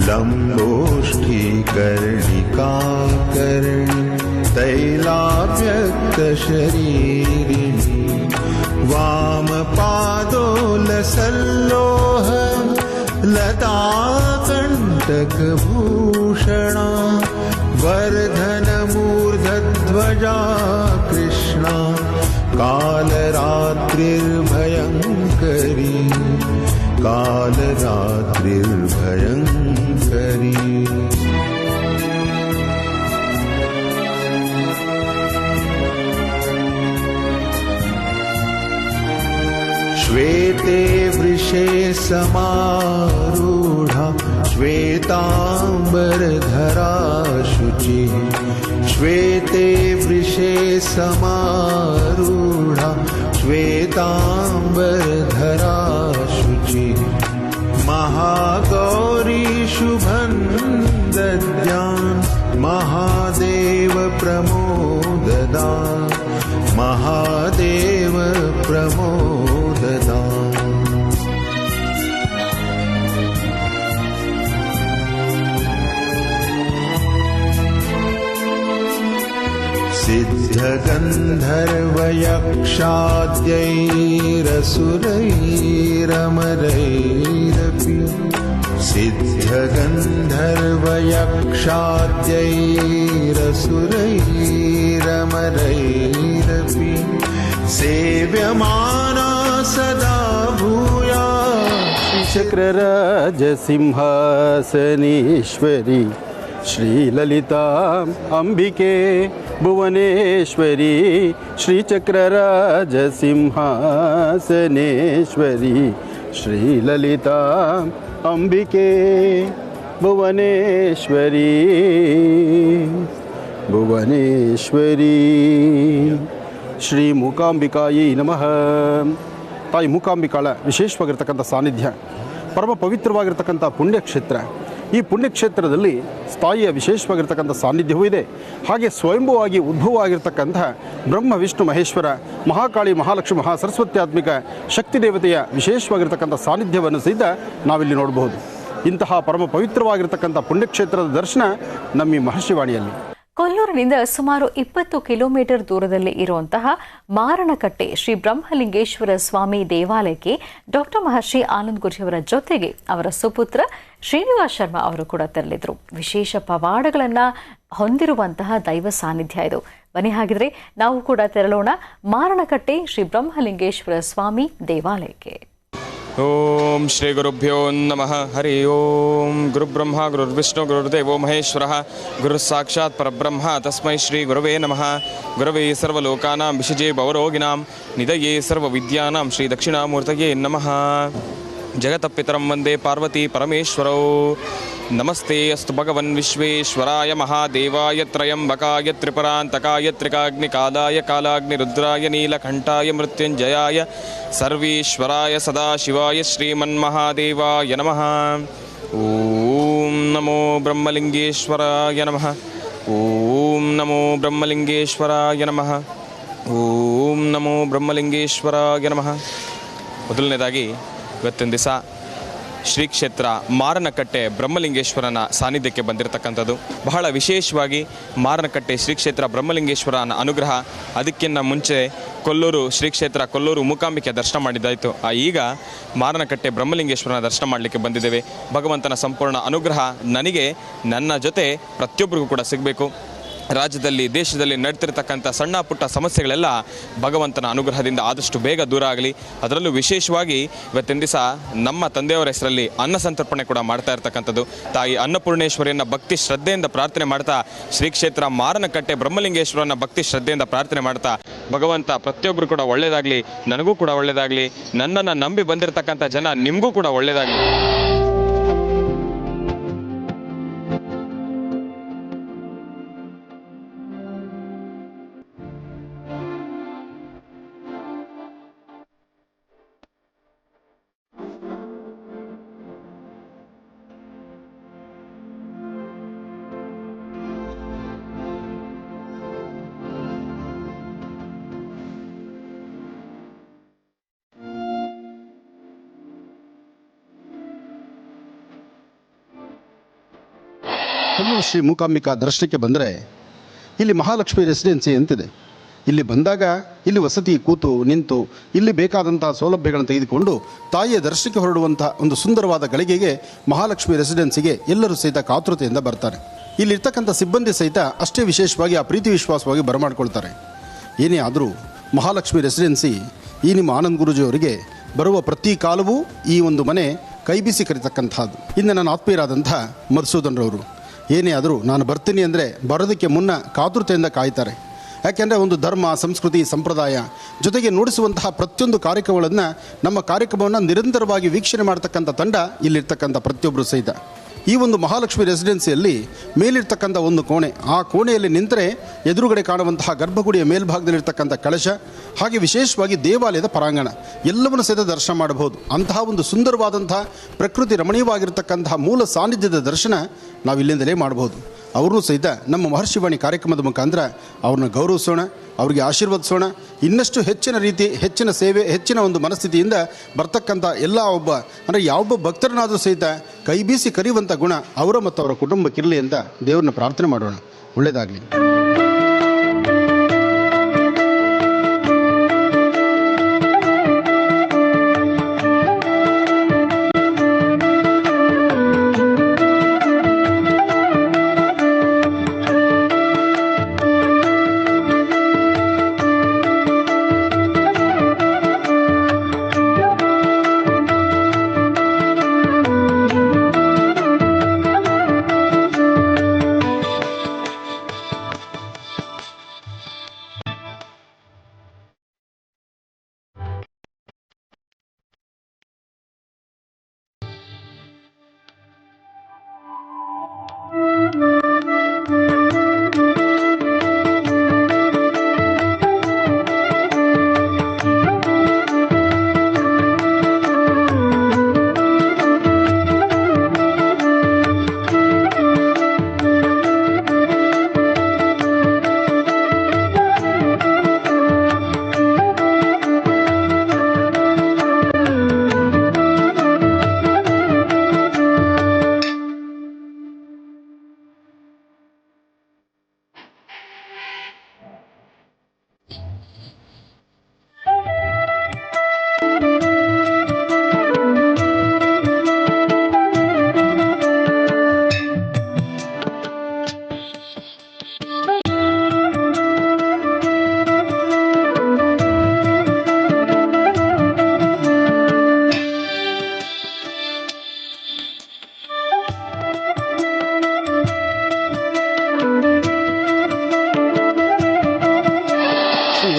Speaker 7: लम्बोष्ठी कर्णिकाकर्णी तैलाव्यक्तशरीरिणी वामपादोलसल्लोह लताकण्टकभूषणा वर्धनमूर्धध्वजा कृष्णा कालरात्रिर्भयङ्करी कालरात्रिर्भयङ्करी श्वेते वृषे समारूढा श्वेताम्बरधरा शुचिः श्वेते वृषे समारूढा श्वेताम्बरधरा शुचिः महागौरी शुभं दद्यान् महादेव प्रमोददा महादेव प्रमोददा सिद्धगन्धर्वयक्षाद्यैरसुरैरमरैरपि सिद्धगन्धर्वयक्षाद्यैरसुरैरमरैरपि सेव्यमाना सदा भूया
Speaker 8: चक्रराजसिंहासनेश्वरी श्रीललिता अंबिके भुवनेश्वरी श्रीचक्रराजसिंहासनेश्वरी श्रीललिता अंबिके भुवनेश्वरी भुवनेश्वरी ಶ್ರೀ ಮೂಕಾಂಬಿಕಾಯೈ ನಮಃ. ತಾಯಿ ಮೂಕಾಂಬಿಕಾಳ ವಿಶೇಷವಾಗಿರ್ತಕ್ಕಂಥ ಸಾನ್ನಿಧ್ಯ, ಪರಮ ಪವಿತ್ರವಾಗಿರ್ತಕ್ಕಂಥ ಪುಣ್ಯಕ್ಷೇತ್ರ. ಈ ಪುಣ್ಯಕ್ಷೇತ್ರದಲ್ಲಿ ತಾಯಿಯ ವಿಶೇಷವಾಗಿರ್ತಕ್ಕಂಥ ಸಾನ್ನಿಧ್ಯವೂ ಇದೆ. ಹಾಗೆ ಸ್ವಯಂಭುವಾಗಿ ಉದ್ಭವ ಆಗಿರ್ತಕ್ಕಂಥ ಬ್ರಹ್ಮ ವಿಷ್ಣು ಮಹೇಶ್ವರ ಮಹಾಕಾಳಿ ಮಹಾಲಕ್ಷ್ಮಿ ಮಹಾಸರಸ್ವತ್ಯಾತ್ಮಿಕ ಶಕ್ತಿ ದೇವತೆಯ ವಿಶೇಷವಾಗಿರ್ತಕ್ಕಂಥ ಸಾನ್ನಿಧ್ಯವನ್ನು ಸಹಿತ ನಾವಿಲ್ಲಿ ನೋಡಬಹುದು. ಇಂತಹ ಪರಮ ಪವಿತ್ರವಾಗಿರ್ತಕ್ಕಂಥ ಪುಣ್ಯಕ್ಷೇತ್ರದ ದರ್ಶನ ನಮ್ಮ ಈ ಮಹರ್ಷಿವಾಣಿಯಲ್ಲಿ.
Speaker 1: ಕೊಲ್ಲೂರಿನಿಂದ ಸುಮಾರು 20 ಕಿಲೋಮೀಟರ್ ದೂರದಲ್ಲಿ ಇರುವಂತಹ ಮಾರಣಕಟ್ಟೆ ಶ್ರೀ ಬ್ರಹ್ಮಲಿಂಗೇಶ್ವರ ಸ್ವಾಮಿ ದೇವಾಲಯಕ್ಕೆ ಡಾಕ್ಟರ್ ಮಹರ್ಷಿ ಆನಂದ್ ಗುರುಜಿಯವರ ಜೊತೆಗೆ ಅವರ ಸುಪುತ್ರ ಶ್ರೀನಿವಾಸ್ ಶರ್ಮಾ ಅವರು ಕೂಡ ತೆರಳಿದ್ರು. ವಿಶೇಷ ಪವಾಡಗಳನ್ನು ಹೊಂದಿರುವಂತಹ ದೈವ ಸಾನ್ನಿಧ್ಯ ಇದು. ಬನ್ನಿ ಹಾಗಿದ್ರೆ ನಾವು ಕೂಡ ತೆರಳೋಣ ಮಾರಣಕಟ್ಟೆ ಶ್ರೀ ಬ್ರಹ್ಮಲಿಂಗೇಶ್ವರ ಸ್ವಾಮಿ ದೇವಾಲಯಕ್ಕೆ.
Speaker 5: ಓಂ ಶ್ರೀ ಗುರುಭ್ಯೋ ನಮಃ. ಹರಿ ಓಂ. ಗುರುಬ್ರಹ್ಮ ಗುರುರ್ವಿಷ್ಣು ಗುರುರ್ದೇವೋ ಮಹೇಶ್ವರಃ. ಗುರು ಸಾಕ್ಷಾತ್ ಪರಬ್ರಹ್ಮ ತಸ್ಮೈ ಶ್ರೀ ಗುರವೇ ನಮಃ. ಗುರವೇ ಸರ್ವಲೋಕಾನಾಂ ವಿಷಜೇ ಭವರೋಗಿಣಾಂ ನಿಧಯೇ ಸರ್ವವಿದ್ಯಾನಾಂ ಶ್ರೀ ದಕ್ಷಿಣಾಮೂರ್ತಯೇ ನಮಃ. ಜಗತಪಿತರಂ ವಂದೇ ಪಾರ್ವತಿ ಪರಮೇಶ್ವರೌ. ನಮಸ್ತೆ ಅಸ್ತು ಭಗವನ್ ವಿಶ್ವೇಶ್ವರಾಯ ಮಹಾದೇವಾಯ ತ್ರಯಂಬಕಾಯ ತ್ರಿಪುರಾಂತಕಾಯ ತ್ರಿಕಾಗ್ನಿಕಾಲಾಯ ಕಾಲಾಗ್ನಿರುದ್ರಾಯ ನೀಲಕಂಠಾಯ ಮೃತ್ಯುಂಜಯಾಯ ಸರ್ವೇಶ್ವರಾಯ ಸದಾಶಿವಾಯ ಶ್ರೀಮನ್ಮಹಾದೇವಾಯ ನಮಃ. ಓಂ ನಮೋ ಬ್ರಹ್ಮಲಿಂಗೇಶ್ವರಾಯ ನಮಃ. ಓಂ ನಮೋ ಬ್ರಹ್ಮಲಿಂಗೇಶ್ವರಾಯ ನಮಃ. ಓಂ ನಮೋ ಬ್ರಹ್ಮಲಿಂಗೇಶ್ವರಾಯ ನಮಃ. ಮೊದಲನೇದಾಗಿ ಇವತ್ತಿನ ದಿವಸ ಶ್ರೀ ಕ್ಷೇತ್ರ ಮಾರನಕಟ್ಟೆ ಬ್ರಹ್ಮಲಿಂಗೇಶ್ವರನ ಸಾನ್ನಿಧ್ಯಕ್ಕೆ ಬಂದಿರತಕ್ಕಂಥದ್ದು. ಬಹಳ ವಿಶೇಷವಾಗಿ ಮಾರನಕಟ್ಟೆ ಶ್ರೀ ಕ್ಷೇತ್ರ ಬ್ರಹ್ಮಲಿಂಗೇಶ್ವರನ ಅನುಗ್ರಹ. ಅದಕ್ಕಿಂತ ಮುಂಚೆ ಕೊಲ್ಲೂರು ಶ್ರೀ ಕ್ಷೇತ್ರ ಕೊಲ್ಲೂರು ಮೂಕಾಂಬಿಕೆ ದರ್ಶನ ಮಾಡಿದ್ದಾಯಿತು. ಈಗ ಮಾರನಕಟ್ಟೆ ಬ್ರಹ್ಮಲಿಂಗೇಶ್ವರನ ದರ್ಶನ ಮಾಡಲಿಕ್ಕೆ ಬಂದಿದ್ದೇವೆ. ಭಗವಂತನ ಸಂಪೂರ್ಣ ಅನುಗ್ರಹ ನನಗೆ, ನನ್ನ ಜೊತೆ ಪ್ರತಿಯೊಬ್ಬರಿಗೂ ಕೂಡ ಸಿಗಬೇಕು. ರಾಜ್ಯದಲ್ಲಿ ದೇಶದಲ್ಲಿ ನಡ್ತಿರ್ತಕ್ಕಂಥ ಸಣ್ಣ ಪುಟ್ಟ ಸಮಸ್ಯೆಗಳೆಲ್ಲ ಭಗವಂತನ ಅನುಗ್ರಹದಿಂದ ಆದಷ್ಟು ಬೇಗ ದೂರ ಆಗಲಿ. ಅದರಲ್ಲೂ ವಿಶೇಷವಾಗಿ ಇವತ್ತಿನ ದಿವಸ ನಮ್ಮ ತಂದೆಯವರ ಹೆಸರಲ್ಲಿ ಅನ್ನ ಸಂತರ್ಪಣೆ ಕೂಡ ಮಾಡ್ತಾ ಇರ್ತಕ್ಕಂಥದ್ದು. ತಾಯಿ ಅನ್ನಪೂರ್ಣೇಶ್ವರಿಯನ್ನು ಭಕ್ತಿ ಶ್ರದ್ಧೆಯಿಂದ ಪ್ರಾರ್ಥನೆ ಮಾಡ್ತಾ, ಶ್ರೀ ಕ್ಷೇತ್ರ ಮಾರನಕಟ್ಟೆ ಬ್ರಹ್ಮಲಿಂಗೇಶ್ವರನ ಭಕ್ತಿ ಶ್ರದ್ಧೆಯಿಂದ ಪ್ರಾರ್ಥನೆ ಮಾಡ್ತಾ, ಭಗವಂತ ಪ್ರತಿಯೊಬ್ಬರು ಕೂಡ ಒಳ್ಳೆಯದಾಗಲಿ, ನನಗೂ ಕೂಡ ಒಳ್ಳೆಯದಾಗಲಿ, ನನ್ನನ್ನು ನಂಬಿ ಬಂದಿರತಕ್ಕಂಥ ಜನ ನಿಮಗೂ ಕೂಡ ಒಳ್ಳೆಯದಾಗಲಿ.
Speaker 2: ಕೊಲ್ಲೂರು ಶ್ರೀ ಮೂಕಾಂಬಿಕಾ ದರ್ಶನಕ್ಕೆ ಬಂದರೆ ಇಲ್ಲಿ ಮಹಾಲಕ್ಷ್ಮಿ ರೆಸಿಡೆನ್ಸಿ ಅಂತಿದೆ. ಇಲ್ಲಿ ಬಂದಾಗ ಇಲ್ಲಿ ವಸತಿ ಕೂತು ನಿಂತು ಇಲ್ಲಿ ಬೇಕಾದಂಥ ಸೌಲಭ್ಯಗಳನ್ನು ತೆಗೆದುಕೊಂಡು ತಾಯಿಯ ದರ್ಶನಕ್ಕೆ ಹೊರಡುವಂಥ ಒಂದು ಸುಂದರವಾದ ಗಳಿಗೆಗೆ ಮಹಾಲಕ್ಷ್ಮಿ ರೆಸಿಡೆನ್ಸಿಗೆ ಎಲ್ಲರೂ ಸಹಿತ ಕಾತುರತೆಯಿಂದ ಬರ್ತಾರೆ. ಇಲ್ಲಿರ್ತಕ್ಕಂಥ ಸಿಬ್ಬಂದಿ ಸಹಿತ ಅಷ್ಟೇ ವಿಶೇಷವಾಗಿ ಆ ಪ್ರೀತಿ ವಿಶ್ವಾಸವಾಗಿ ಬರಮಾಡ್ಕೊಳ್ತಾರೆ. ಏನೇ ಆದರೂ ಮಹಾಲಕ್ಷ್ಮಿ ರೆಸಿಡೆನ್ಸಿ ಈ ನಿಮ್ಮ ಆನಂದ್ ಗುರೂಜಿಯವರಿಗೆ ಬರುವ ಪ್ರತಿ ಕಾಲವೂ ಈ ಒಂದು ಮನೆ ಕೈ ಬೀಸಿ ಕರೀತಕ್ಕಂಥದ್ದು. ಇನ್ನು ನನ್ನ ಆತ್ಮೀಯರಾದಂಥ ಮಧುಸೂದನ್ರವರು ಏನೇ ಆದರೂ ನಾನು ಬರ್ತೀನಿ ಅಂದರೆ ಬರೋದಕ್ಕೆ ಮುನ್ನ ಕಾತುರತೆಯಿಂದ ಕಾಯ್ತಾರೆ. ಯಾಕೆಂದರೆ ಒಂದು ಧರ್ಮ, ಸಂಸ್ಕೃತಿ, ಸಂಪ್ರದಾಯ ಜೊತೆಗೆ ನುಡಿಸುವಂತಹ ಪ್ರತಿಯೊಂದು ಕಾರ್ಯಕ್ರಮಗಳನ್ನು, ನಮ್ಮ ಕಾರ್ಯಕ್ರಮವನ್ನು ನಿರಂತರವಾಗಿ ವೀಕ್ಷಣೆ ಮಾಡ್ತಕ್ಕಂಥ ತಂಡ ಇಲ್ಲಿರ್ತಕ್ಕಂಥ ಪ್ರತಿಯೊಬ್ಬರು ಸಹಿತ. ಈ ಒಂದು ಮಹಾಲಕ್ಷ್ಮಿ ರೆಸಿಡೆನ್ಸಿಯಲ್ಲಿ ಮೇಲಿರ್ತಕ್ಕಂಥ ಒಂದು ಕೋಣೆ, ಆ ಕೋಣೆಯಲ್ಲಿ ನಿಂತರೆ ಎದುರುಗಡೆ ಕಾಣುವಂತಹ ಗರ್ಭಗುಡಿಯ ಮೇಲ್ಭಾಗದಲ್ಲಿರ್ತಕ್ಕಂಥ ಕಳಶ, ಹಾಗೆ ವಿಶೇಷವಾಗಿ ದೇವಾಲಯದ ಪರಾಂಗಣ ಎಲ್ಲವನ್ನು ಸಹಿತ ದರ್ಶನ ಮಾಡಬಹುದು. ಅಂತಹ ಒಂದು ಸುಂದರವಾದಂತಹ ಪ್ರಕೃತಿ ರಮಣೀಯವಾಗಿರ್ತಕ್ಕಂತಹ ಮೂಲ ಸಾನ್ನಿಧ್ಯದ ದರ್ಶನ ನಾವು ಇಲ್ಲಿಂದಲೇ ಮಾಡಬಹುದು. ಅವ್ರನ್ನೂ ಸಹಿತ ನಮ್ಮ ಮಹರ್ಷಿವಾಣಿ ಕಾರ್ಯಕ್ರಮದ ಮುಖಾಂತರ ಅವ್ರನ್ನ ಗೌರವಿಸೋಣ, ಅವರಿಗೆ ಆಶೀರ್ವದಿಸೋಣ. ಇನ್ನಷ್ಟು ಹೆಚ್ಚಿನ ರೀತಿ, ಹೆಚ್ಚಿನ ಸೇವೆ, ಹೆಚ್ಚಿನ ಒಂದು ಮನಸ್ಥಿತಿಯಿಂದ ಬರ್ತಕ್ಕಂಥ ಎಲ್ಲ ಅಂದರೆ ಯಾವೊಬ್ಬ ಭಕ್ತರನ್ನಾದರೂ ಸಹಿತ ಕೈ ಬೀಸಿ ಕರೆಯುವಂಥ ಗುಣ ಅವರ ಮತ್ತು ಅವರ ಕುಟುಂಬಕ್ಕಿರಲಿ ಅಂತ ದೇವ್ರನ್ನ ಪ್ರಾರ್ಥನೆ ಮಾಡೋಣ. ಒಳ್ಳೆಯದಾಗಲಿ.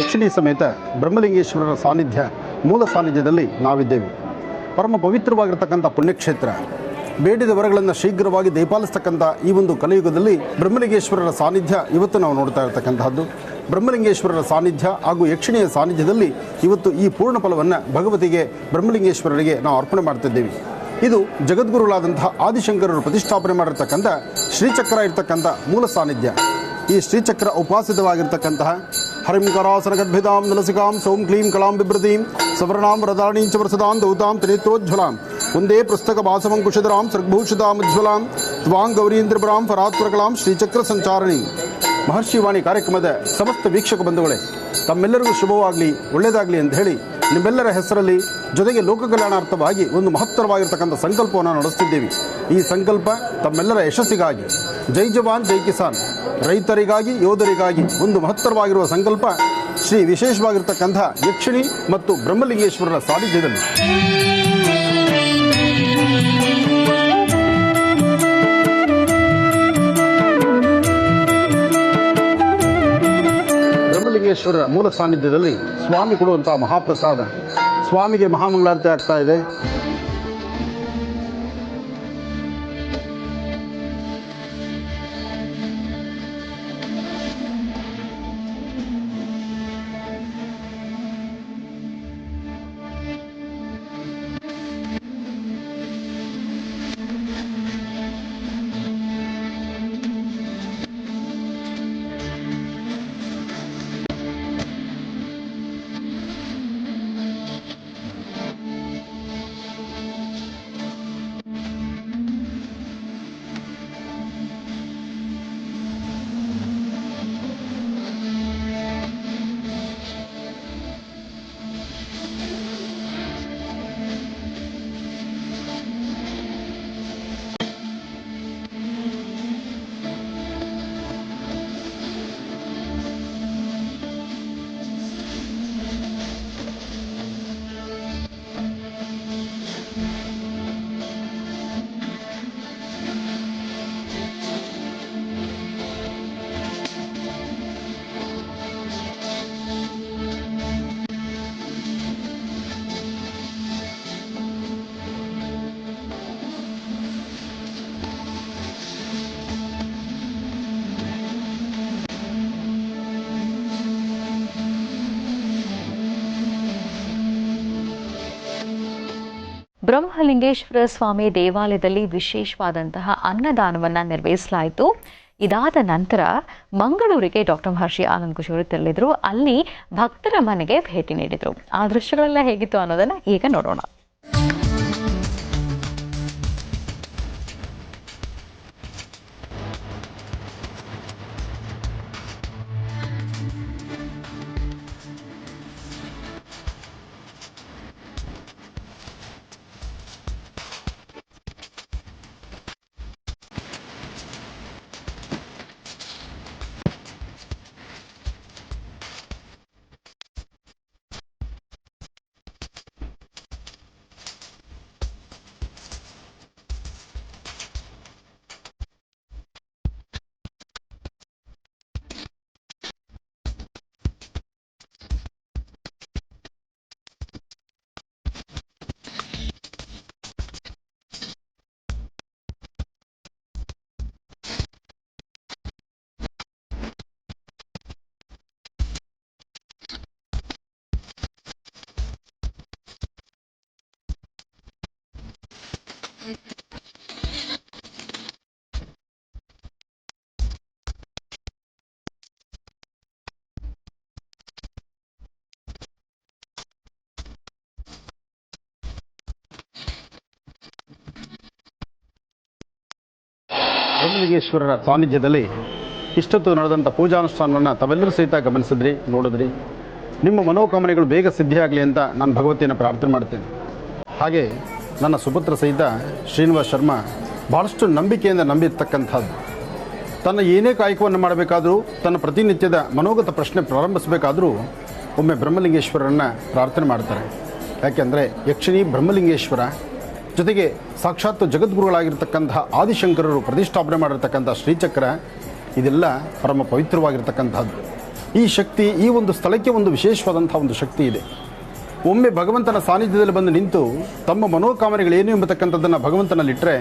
Speaker 8: ಯಕ್ಷಿಣಿ ಸಮೇತ ಬ್ರಹ್ಮಲಿಂಗೇಶ್ವರರ ಸಾನ್ನಿಧ್ಯ ಮೂಲ ಸಾನ್ನಿಧ್ಯದಲ್ಲಿ ನಾವಿದ್ದೇವೆ. ಪರಮ ಪವಿತ್ರವಾಗಿರ್ತಕ್ಕಂಥ ಪುಣ್ಯಕ್ಷೇತ್ರ, ಬೇಡಿದ ವರಗಳನ್ನು ಶೀಘ್ರವಾಗಿ ದಯಪಾಲಿಸ್ತಕ್ಕಂಥ ಈ ಒಂದು ಕಲಿಯುಗದಲ್ಲಿ ಬ್ರಹ್ಮಲಿಂಗೇಶ್ವರರ ಸಾನ್ನಿಧ್ಯ ಇವತ್ತು ನಾವು ನೋಡ್ತಾ ಇರತಕ್ಕಂತಹದ್ದು. ಬ್ರಹ್ಮಲಿಂಗೇಶ್ವರರ ಸಾನ್ನಿಧ್ಯ ಹಾಗೂ ಯಕ್ಷಿಣಿಯ ಸಾನ್ನಿಧ್ಯದಲ್ಲಿ ಇವತ್ತು ಈ ಪೂರ್ಣ ಫಲವನ್ನು ಭಗವತಿಗೆ ಬ್ರಹ್ಮಲಿಂಗೇಶ್ವರರಿಗೆ ನಾವು ಅರ್ಪಣೆ ಮಾಡ್ತಿದ್ದೇವೆ. ಇದು ಜಗದ್ಗುರುಗಳಾದಂತಹ ಆದಿಶಂಕರರು ಪ್ರತಿಷ್ಠಾಪನೆ ಮಾಡಿರ್ತಕ್ಕಂಥ ಶ್ರೀಚಕ್ರ ಇರ್ತಕ್ಕಂಥ ಮೂಲ ಸಾನ್ನಿಧ್ಯ. ಈ ಶ್ರೀಚಕ್ರ ಉಪಾಸಿತವಾಗಿರ್ತಕ್ಕಂತಹ ಹರಿಂಕರಾಸನ ಗರ್ಭಿತಾಂ ನಲಸಿಕಾಂ ಸೌಂ ಕ್ಲೀಂ ಕಲಾಂ ಬಿಭ್ರತೀಂ ಸವರ್ಣಾಂ ವರದಾಣೀಂ ಚ ವರಸದಾಂ ದೌತಾಂ ತ್ರಿನೇತ್ರೋಜ್ವಲಾಂ ಒಂದೇ ಪುಸ್ತಕ ಭಾಸವಂಕುಶಧರಾಂ ಸರ್ಗಭೂಷಿತಾಮುಜ್ವಲಾಂ ತ್ವಾಂ ಗೌರೀಂದ್ರಪುರಾಂ ಫರಾತ್ವರಕಲಾಂ ಶ್ರೀಚಕ್ರ ಸಂಚಾರಣಿ. ಮಹರ್ಷಿವಾಣಿ ಕಾರ್ಯಕ್ರಮದ ಸಮಸ್ತ ವೀಕ್ಷಕ ಬಂಧುಗಳೇ, ತಮ್ಮೆಲ್ಲರಿಗೂ ಶುಭವಾಗಲಿ, ಒಳ್ಳೆಯದಾಗಲಿ ಅಂತ ಹೇಳಿ ನಿಮ್ಮೆಲ್ಲರ ಹೆಸರಲ್ಲಿ ಜೊತೆಗೆ ಲೋಕ ಕಲ್ಯಾಣಾರ್ಥವಾಗಿ ಒಂದು ಮಹತ್ತರವಾಗಿರ್ತಕ್ಕಂಥ ಸಂಕಲ್ಪವನ್ನು ನಡೆಸ್ತಿದ್ದೇವೆ. ಈ ಸಂಕಲ್ಪ ತಮ್ಮೆಲ್ಲರ ಯಶಸ್ಸಿಗಾಗಿ, ಜೈ ಜವಾನ್ ಜೈ ಕಿಸಾನ್, ರೈತರಿಗಾಗಿ ಯೋಧರಿಗಾಗಿ ಒಂದು ಮಹತ್ತರವಾಗಿರುವ ಸಂಕಲ್ಪ ಶ್ರೀ ವಿಶೇಷವಾಗಿರ್ತಕ್ಕಂಥ ಯಕ್ಷಿಣಿ ಮತ್ತು ಬ್ರಹ್ಮಲಿಂಗೇಶ್ವರರ ಸಾನ್ನಿಧ್ಯದಲ್ಲಿ. ಬ್ರಹ್ಮಲಿಂಗೇಶ್ವರರ ಮೂಲ ಸಾನ್ನಿಧ್ಯದಲ್ಲಿ ಸ್ವಾಮಿ ಕೊಡುವಂತಹ ಮಹಾಪ್ರಸಾದ, ಸ್ವಾಮಿಗೆ ಮಹಾಮಂಗಳಾರತಿ ಆಗ್ತಾ ಇದೆ.
Speaker 1: ಬ್ರಹ್ಮಲಿಂಗೇಶ್ವರ ಸ್ವಾಮಿ ದೇವಾಲಯದಲ್ಲಿ ವಿಶೇಷವಾದಂತಹ ಅನ್ನದಾನವನ್ನು ನಿರ್ವಹಿಸಲಾಯಿತು. ಇದಾದ ನಂತರ ಮಂಗಳೂರಿಗೆ ಡಾಕ್ಟರ್ ಮಹರ್ಷಿ ಆನಂದ್ ಖುಷಿ ಅವರು ತೆರಳಿದ್ರು. ಅಲ್ಲಿ ಭಕ್ತರ ಮನೆಗೆ ಭೇಟಿ ನೀಡಿದರು. ಆ ದೃಶ್ಯಗಳೆಲ್ಲ ಹೇಗಿತ್ತು ಅನ್ನೋದನ್ನು ಈಗ ನೋಡೋಣ.
Speaker 8: ಬ್ರಹ್ಮಲಿಂಗೇಶ್ವರರ ಸಾನ್ನಿಧ್ಯದಲ್ಲಿ ಇಷ್ಟೊತ್ತು ನಡೆದಂಥ ಪೂಜಾನುಷ್ಠಾನವನ್ನು ತಾವೆಲ್ಲರೂ ಸಹಿತ ಗಮನಿಸಿದ್ರಿ, ನೋಡಿದ್ರಿ. ನಿಮ್ಮ ಮನೋಕಾಮನೆಗಳು ಬೇಗ ಸಿದ್ಧಿಯಾಗಲಿ ಅಂತ ನಾನು ಭಗವತಿಯನ್ನು ಪ್ರಾರ್ಥನೆ ಮಾಡ್ತೇನೆ. ಹಾಗೆ ನನ್ನ ಸುಪುತ್ರ ಸಹಿತ ಶ್ರೀನಿವಾಸ್ ಶರ್ಮಾ ಭಾಳಷ್ಟು ನಂಬಿಕೆಯಿಂದ ನಂಬಿರ್ತಕ್ಕಂಥದ್ದು. ತನ್ನ ಏನೇ ಕಾಯಕವನ್ನು ಮಾಡಬೇಕಾದರೂ, ತನ್ನ ಪ್ರತಿನಿತ್ಯದ ಮನೋಗತ ಪ್ರಶ್ನೆ ಪ್ರಾರಂಭಿಸಬೇಕಾದರೂ ಒಮ್ಮೆ ಬ್ರಹ್ಮಲಿಂಗೇಶ್ವರರನ್ನು ಪ್ರಾರ್ಥನೆ ಮಾಡ್ತಾರೆ. ಯಾಕೆಂದರೆ ಯಕ್ಷಿಣಿ ಬ್ರಹ್ಮಲಿಂಗೇಶ್ವರ ಜೊತೆಗೆ ಸಾಕ್ಷಾತ್ ಜಗದ್ಗುರುಗಳಾಗಿರ್ತಕ್ಕಂತಹ ಆದಿಶಂಕರರು ಪ್ರತಿಷ್ಠಾಪನೆ ಮಾಡಿರ್ತಕ್ಕಂಥ ಶ್ರೀಚಕ್ರ, ಇದೆಲ್ಲ ಪರಮ ಪವಿತ್ರವಾಗಿರ್ತಕ್ಕಂಥದ್ದು. ಈ ಶಕ್ತಿ, ಈ ಒಂದು ಸ್ಥಳಕ್ಕೆ ಒಂದು ವಿಶೇಷವಾದಂಥ ಒಂದು ಶಕ್ತಿ ಇದೆ. ಒಮ್ಮೆ ಭಗವಂತನ ಸಾನ್ನಿಧ್ಯದಲ್ಲಿ ಬಂದು ನಿಂತು ತಮ್ಮ ಮನೋಕಾಮನೆಗಳೇನು ಎಂಬತಕ್ಕಂಥದ್ದನ್ನು ಭಗವಂತನಲ್ಲಿಟ್ಟರೆ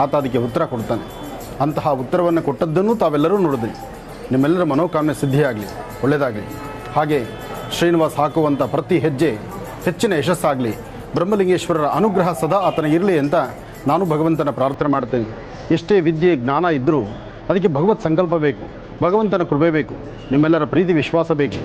Speaker 8: ಆತ ಅದಕ್ಕೆ ಉತ್ತರ ಕೊಡ್ತಾನೆ. ಅಂತಹ ಉತ್ತರವನ್ನು ಕೊಟ್ಟದ್ದನ್ನು ತಾವೆಲ್ಲರೂ ನೋಡಿದ್ರಿ. ನಿಮ್ಮೆಲ್ಲರ ಮನೋಕಾಮನೆ ಸಿದ್ಧಿಯಾಗಲಿ, ಒಳ್ಳೆಯದಾಗಲಿ. ಹಾಗೆ ಶ್ರೀನಿವಾಸ್ ಹಾಕುವಂಥ ಪ್ರತಿ ಹೆಜ್ಜೆ ಹೆಚ್ಚಿನ ಯಶಸ್ಸಾಗಲಿ, ಬ್ರಹ್ಮಲಿಂಗೇಶ್ವರರ ಅನುಗ್ರಹ ಸದಾ ಆತನಿಗಿರಲಿ ಅಂತ ನಾನು ಭಗವಂತನ ಪ್ರಾರ್ಥನೆ ಮಾಡ್ತೇನೆ. ಎಷ್ಟೇ ವಿದ್ಯೆ ಜ್ಞಾನ ಇದ್ದರೂ ಅದಕ್ಕೆ ಭಗವತ್ ಸಂಕಲ್ಪ ಬೇಕು, ಭಗವಂತನ ಕೃಪೆ ಬೇಕು, ನಿಮ್ಮೆಲ್ಲರ ಪ್ರೀತಿ ವಿಶ್ವಾಸ ಬೇಕು.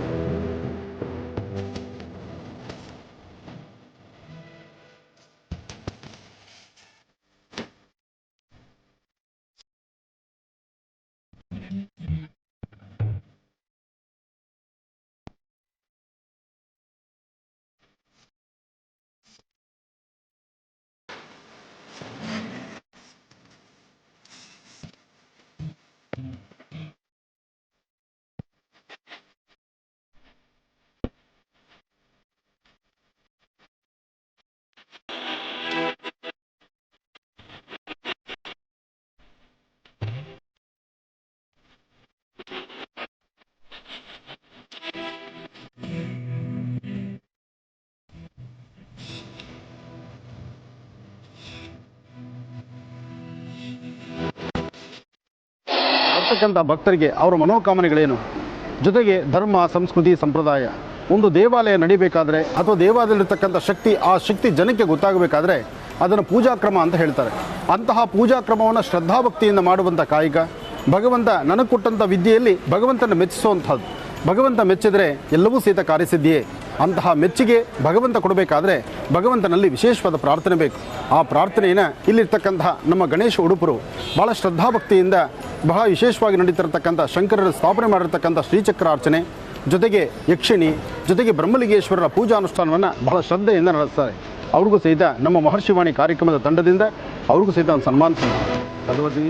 Speaker 8: ಬರ್ತಕ್ಕಂಥ ಭಕ್ತರಿಗೆ ಅವರ ಮನೋಕಾಮನೆಗಳೇನು, ಜೊತೆಗೆ ಧರ್ಮ, ಸಂಸ್ಕೃತಿ, ಸಂಪ್ರದಾಯ, ಒಂದು ದೇವಾಲಯ ನಡಿಬೇಕಾದ್ರೆ ಅಥವಾ ದೇವಾಲಯದಲ್ಲಿರ್ತಕ್ಕಂಥ ಶಕ್ತಿ, ಆ ಶಕ್ತಿ ಜನಕ್ಕೆ ಗೊತ್ತಾಗಬೇಕಾದ್ರೆ ಅದನ್ನು ಪೂಜಾಕ್ರಮ ಅಂತ ಹೇಳ್ತಾರೆ. ಅಂತಹ ಪೂಜಾಕ್ರಮವನ್ನು ಶ್ರದ್ಧಾಭಕ್ತಿಯಿಂದ ಮಾಡುವಂಥ ಕಾಯಕ, ಭಗವಂತ ನನಗೆ ಕೊಟ್ಟಂಥ ವಿದ್ಯೆಯಲ್ಲಿ ಭಗವಂತನ ಮೆಚ್ಚಿಸುವಂಥದ್ದು. ಭಗವಂತ ಮೆಚ್ಚಿದರೆ ಎಲ್ಲವೂ ಸಹಿತ ಕಾರ್ಯಸಿದ್ಧಿಯೇ. ಅಂತಹ ಮೆಚ್ಚುಗೆ ಭಗವಂತ ಕೊಡಬೇಕಾದ್ರೆ ಭಗವಂತನಲ್ಲಿ ವಿಶೇಷವಾದ ಪ್ರಾರ್ಥನೆ ಬೇಕು. ಆ ಪ್ರಾರ್ಥನೆಯನ್ನು ಇಲ್ಲಿರ್ತಕ್ಕಂತಹ ನಮ್ಮ ಗಣೇಶ ಉಡುಪರು ಭಾಳ ಶ್ರದ್ಧಾಭಕ್ತಿಯಿಂದ ಬಹಳ ವಿಶೇಷವಾಗಿ ನಡೀತಿರತಕ್ಕಂಥ ಶಂಕರರು ಸ್ಥಾಪನೆ ಮಾಡಿರ್ತಕ್ಕಂಥ ಶ್ರೀಚಕ್ರಾರ್ಚನೆ, ಜೊತೆಗೆ ಯಕ್ಷಿಣಿ, ಜೊತೆಗೆ ಬ್ರಹ್ಮಲಿಂಗೇಶ್ವರರ ಪೂಜಾನುಷ್ಠಾನವನ್ನು ಬಹಳ ಶ್ರದ್ಧೆಯಿಂದ ನಡೆಸ್ತಾರೆ. ಅವ್ರಿಗೂ ಸಹಿತ ನಮ್ಮ ಮಹರ್ಷಿವಾಣಿ ಕಾರ್ಯಕ್ರಮದ ತಂಡದಿಂದ ಅವ್ರಿಗೂ ಸಹಿತ ಒಂದು ಸನ್ಮಾನಿಸ್ತಾರೆ. ಭಗವತಿ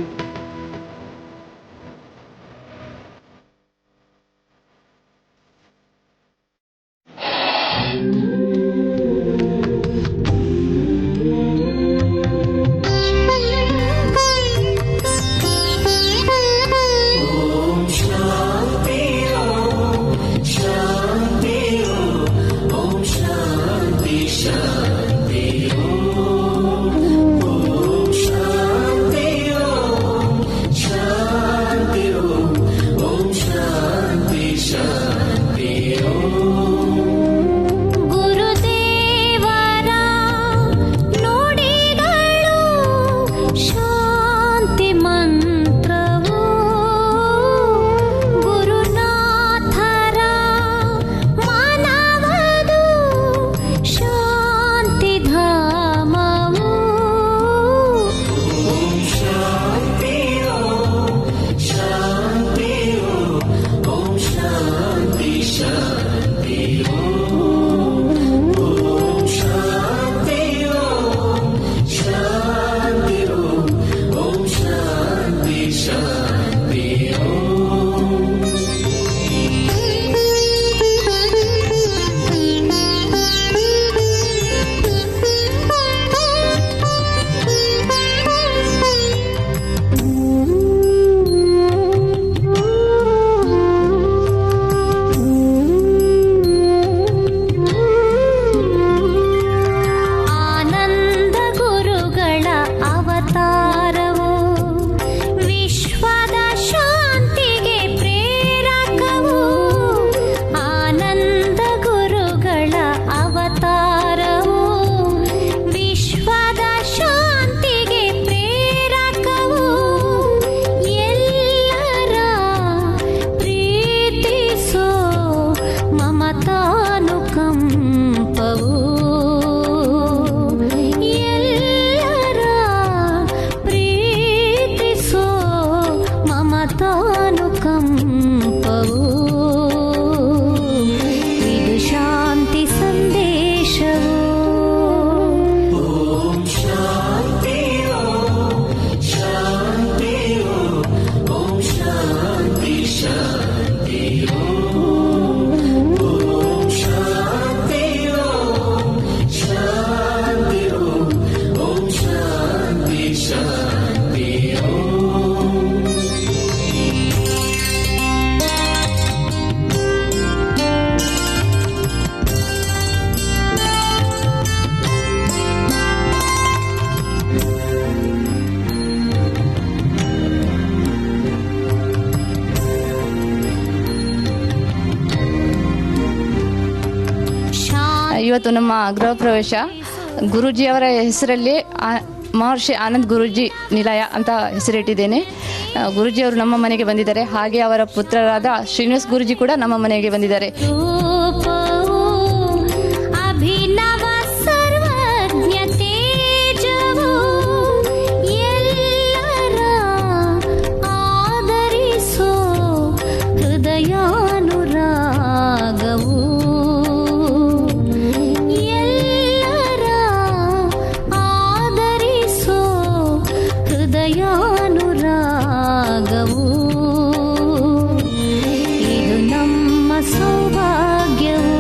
Speaker 9: ಇವತ್ತು ನಮ್ಮ ಗೃಹ ಪ್ರವೇಶ ಗುರೂಜಿಯವರ ಹೆಸರಲ್ಲಿ ಮಹರ್ಷಿ ಆನಂದ್ ಗುರೂಜಿ ನಿಲಯ ಅಂತ ಹೆಸರಿಟ್ಟಿದ್ದೇನೆ. ಗುರೂಜಿಯವರು ನಮ್ಮ ಮನೆಗೆ ಬಂದಿದ್ದಾರೆ. ಹಾಗೆ ಅವರ ಪುತ್ರರಾದ ಶ್ರೀನಿವಾಸ್ ಗುರೂಜಿ ಕೂಡ ನಮ್ಮ ಮನೆಗೆ ಬಂದಿದ್ದಾರೆ.
Speaker 6: ಅಭಿನವ ಸರ್ವಜ್ಞತೆ ಜವೋ ಎಲ್ಲರ ಆದರಿಸೋ ಹೃದಯಾನುರಾಗವು ಎಲ್ಲರ ಆದರಿಸೋ ಹೃದಯಾನುರಾಗವು ಇದು ನಮ್ಮ ಸೌಭಾಗ್ಯವು.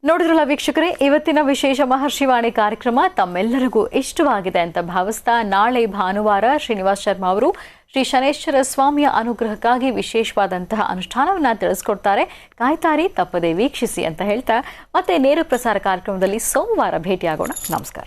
Speaker 1: ನೋಡಿದ್ರಲ್ಲ ವೀಕ್ಷಕರೇ, ಇವತ್ತಿನ ವಿಶೇಷ ಮಹರ್ಷಿವಾಣಿ ಕಾರ್ಯಕ್ರಮ ತಮ್ಮೆಲ್ಲರಿಗೂ ಇಷ್ಟವಾಗಿದೆ ಅಂತ ಭಾವಿಸ್ತಾ ನಾಳೆ ಭಾನುವಾರ ಶ್ರೀನಿವಾಸ್ ಶರ್ಮಾ ಅವರು ಶ್ರೀ ಶನೇಶ್ವರ ಸ್ವಾಮಿಯ ಅನುಗ್ರಹಕ್ಕಾಗಿ ವಿಶೇಷವಾದಂತಹ ಅನುಷ್ಠಾನವನ್ನ ತಿಳಿಸ್ಕೊಡ್ತಾರೆ. ಕಾಯ್ತಾರಿ, ತಪ್ಪದೆ ವೀಕ್ಷಿಸಿ ಅಂತ ಹೇಳ್ತಾ ಮತ್ತೆ ನೇರ ಪ್ರಸಾರ ಕಾರ್ಯಕ್ರಮದಲ್ಲಿ ಸೋಮವಾರ ಭೇಟಿಯಾಗೋಣ. ನಮಸ್ಕಾರ.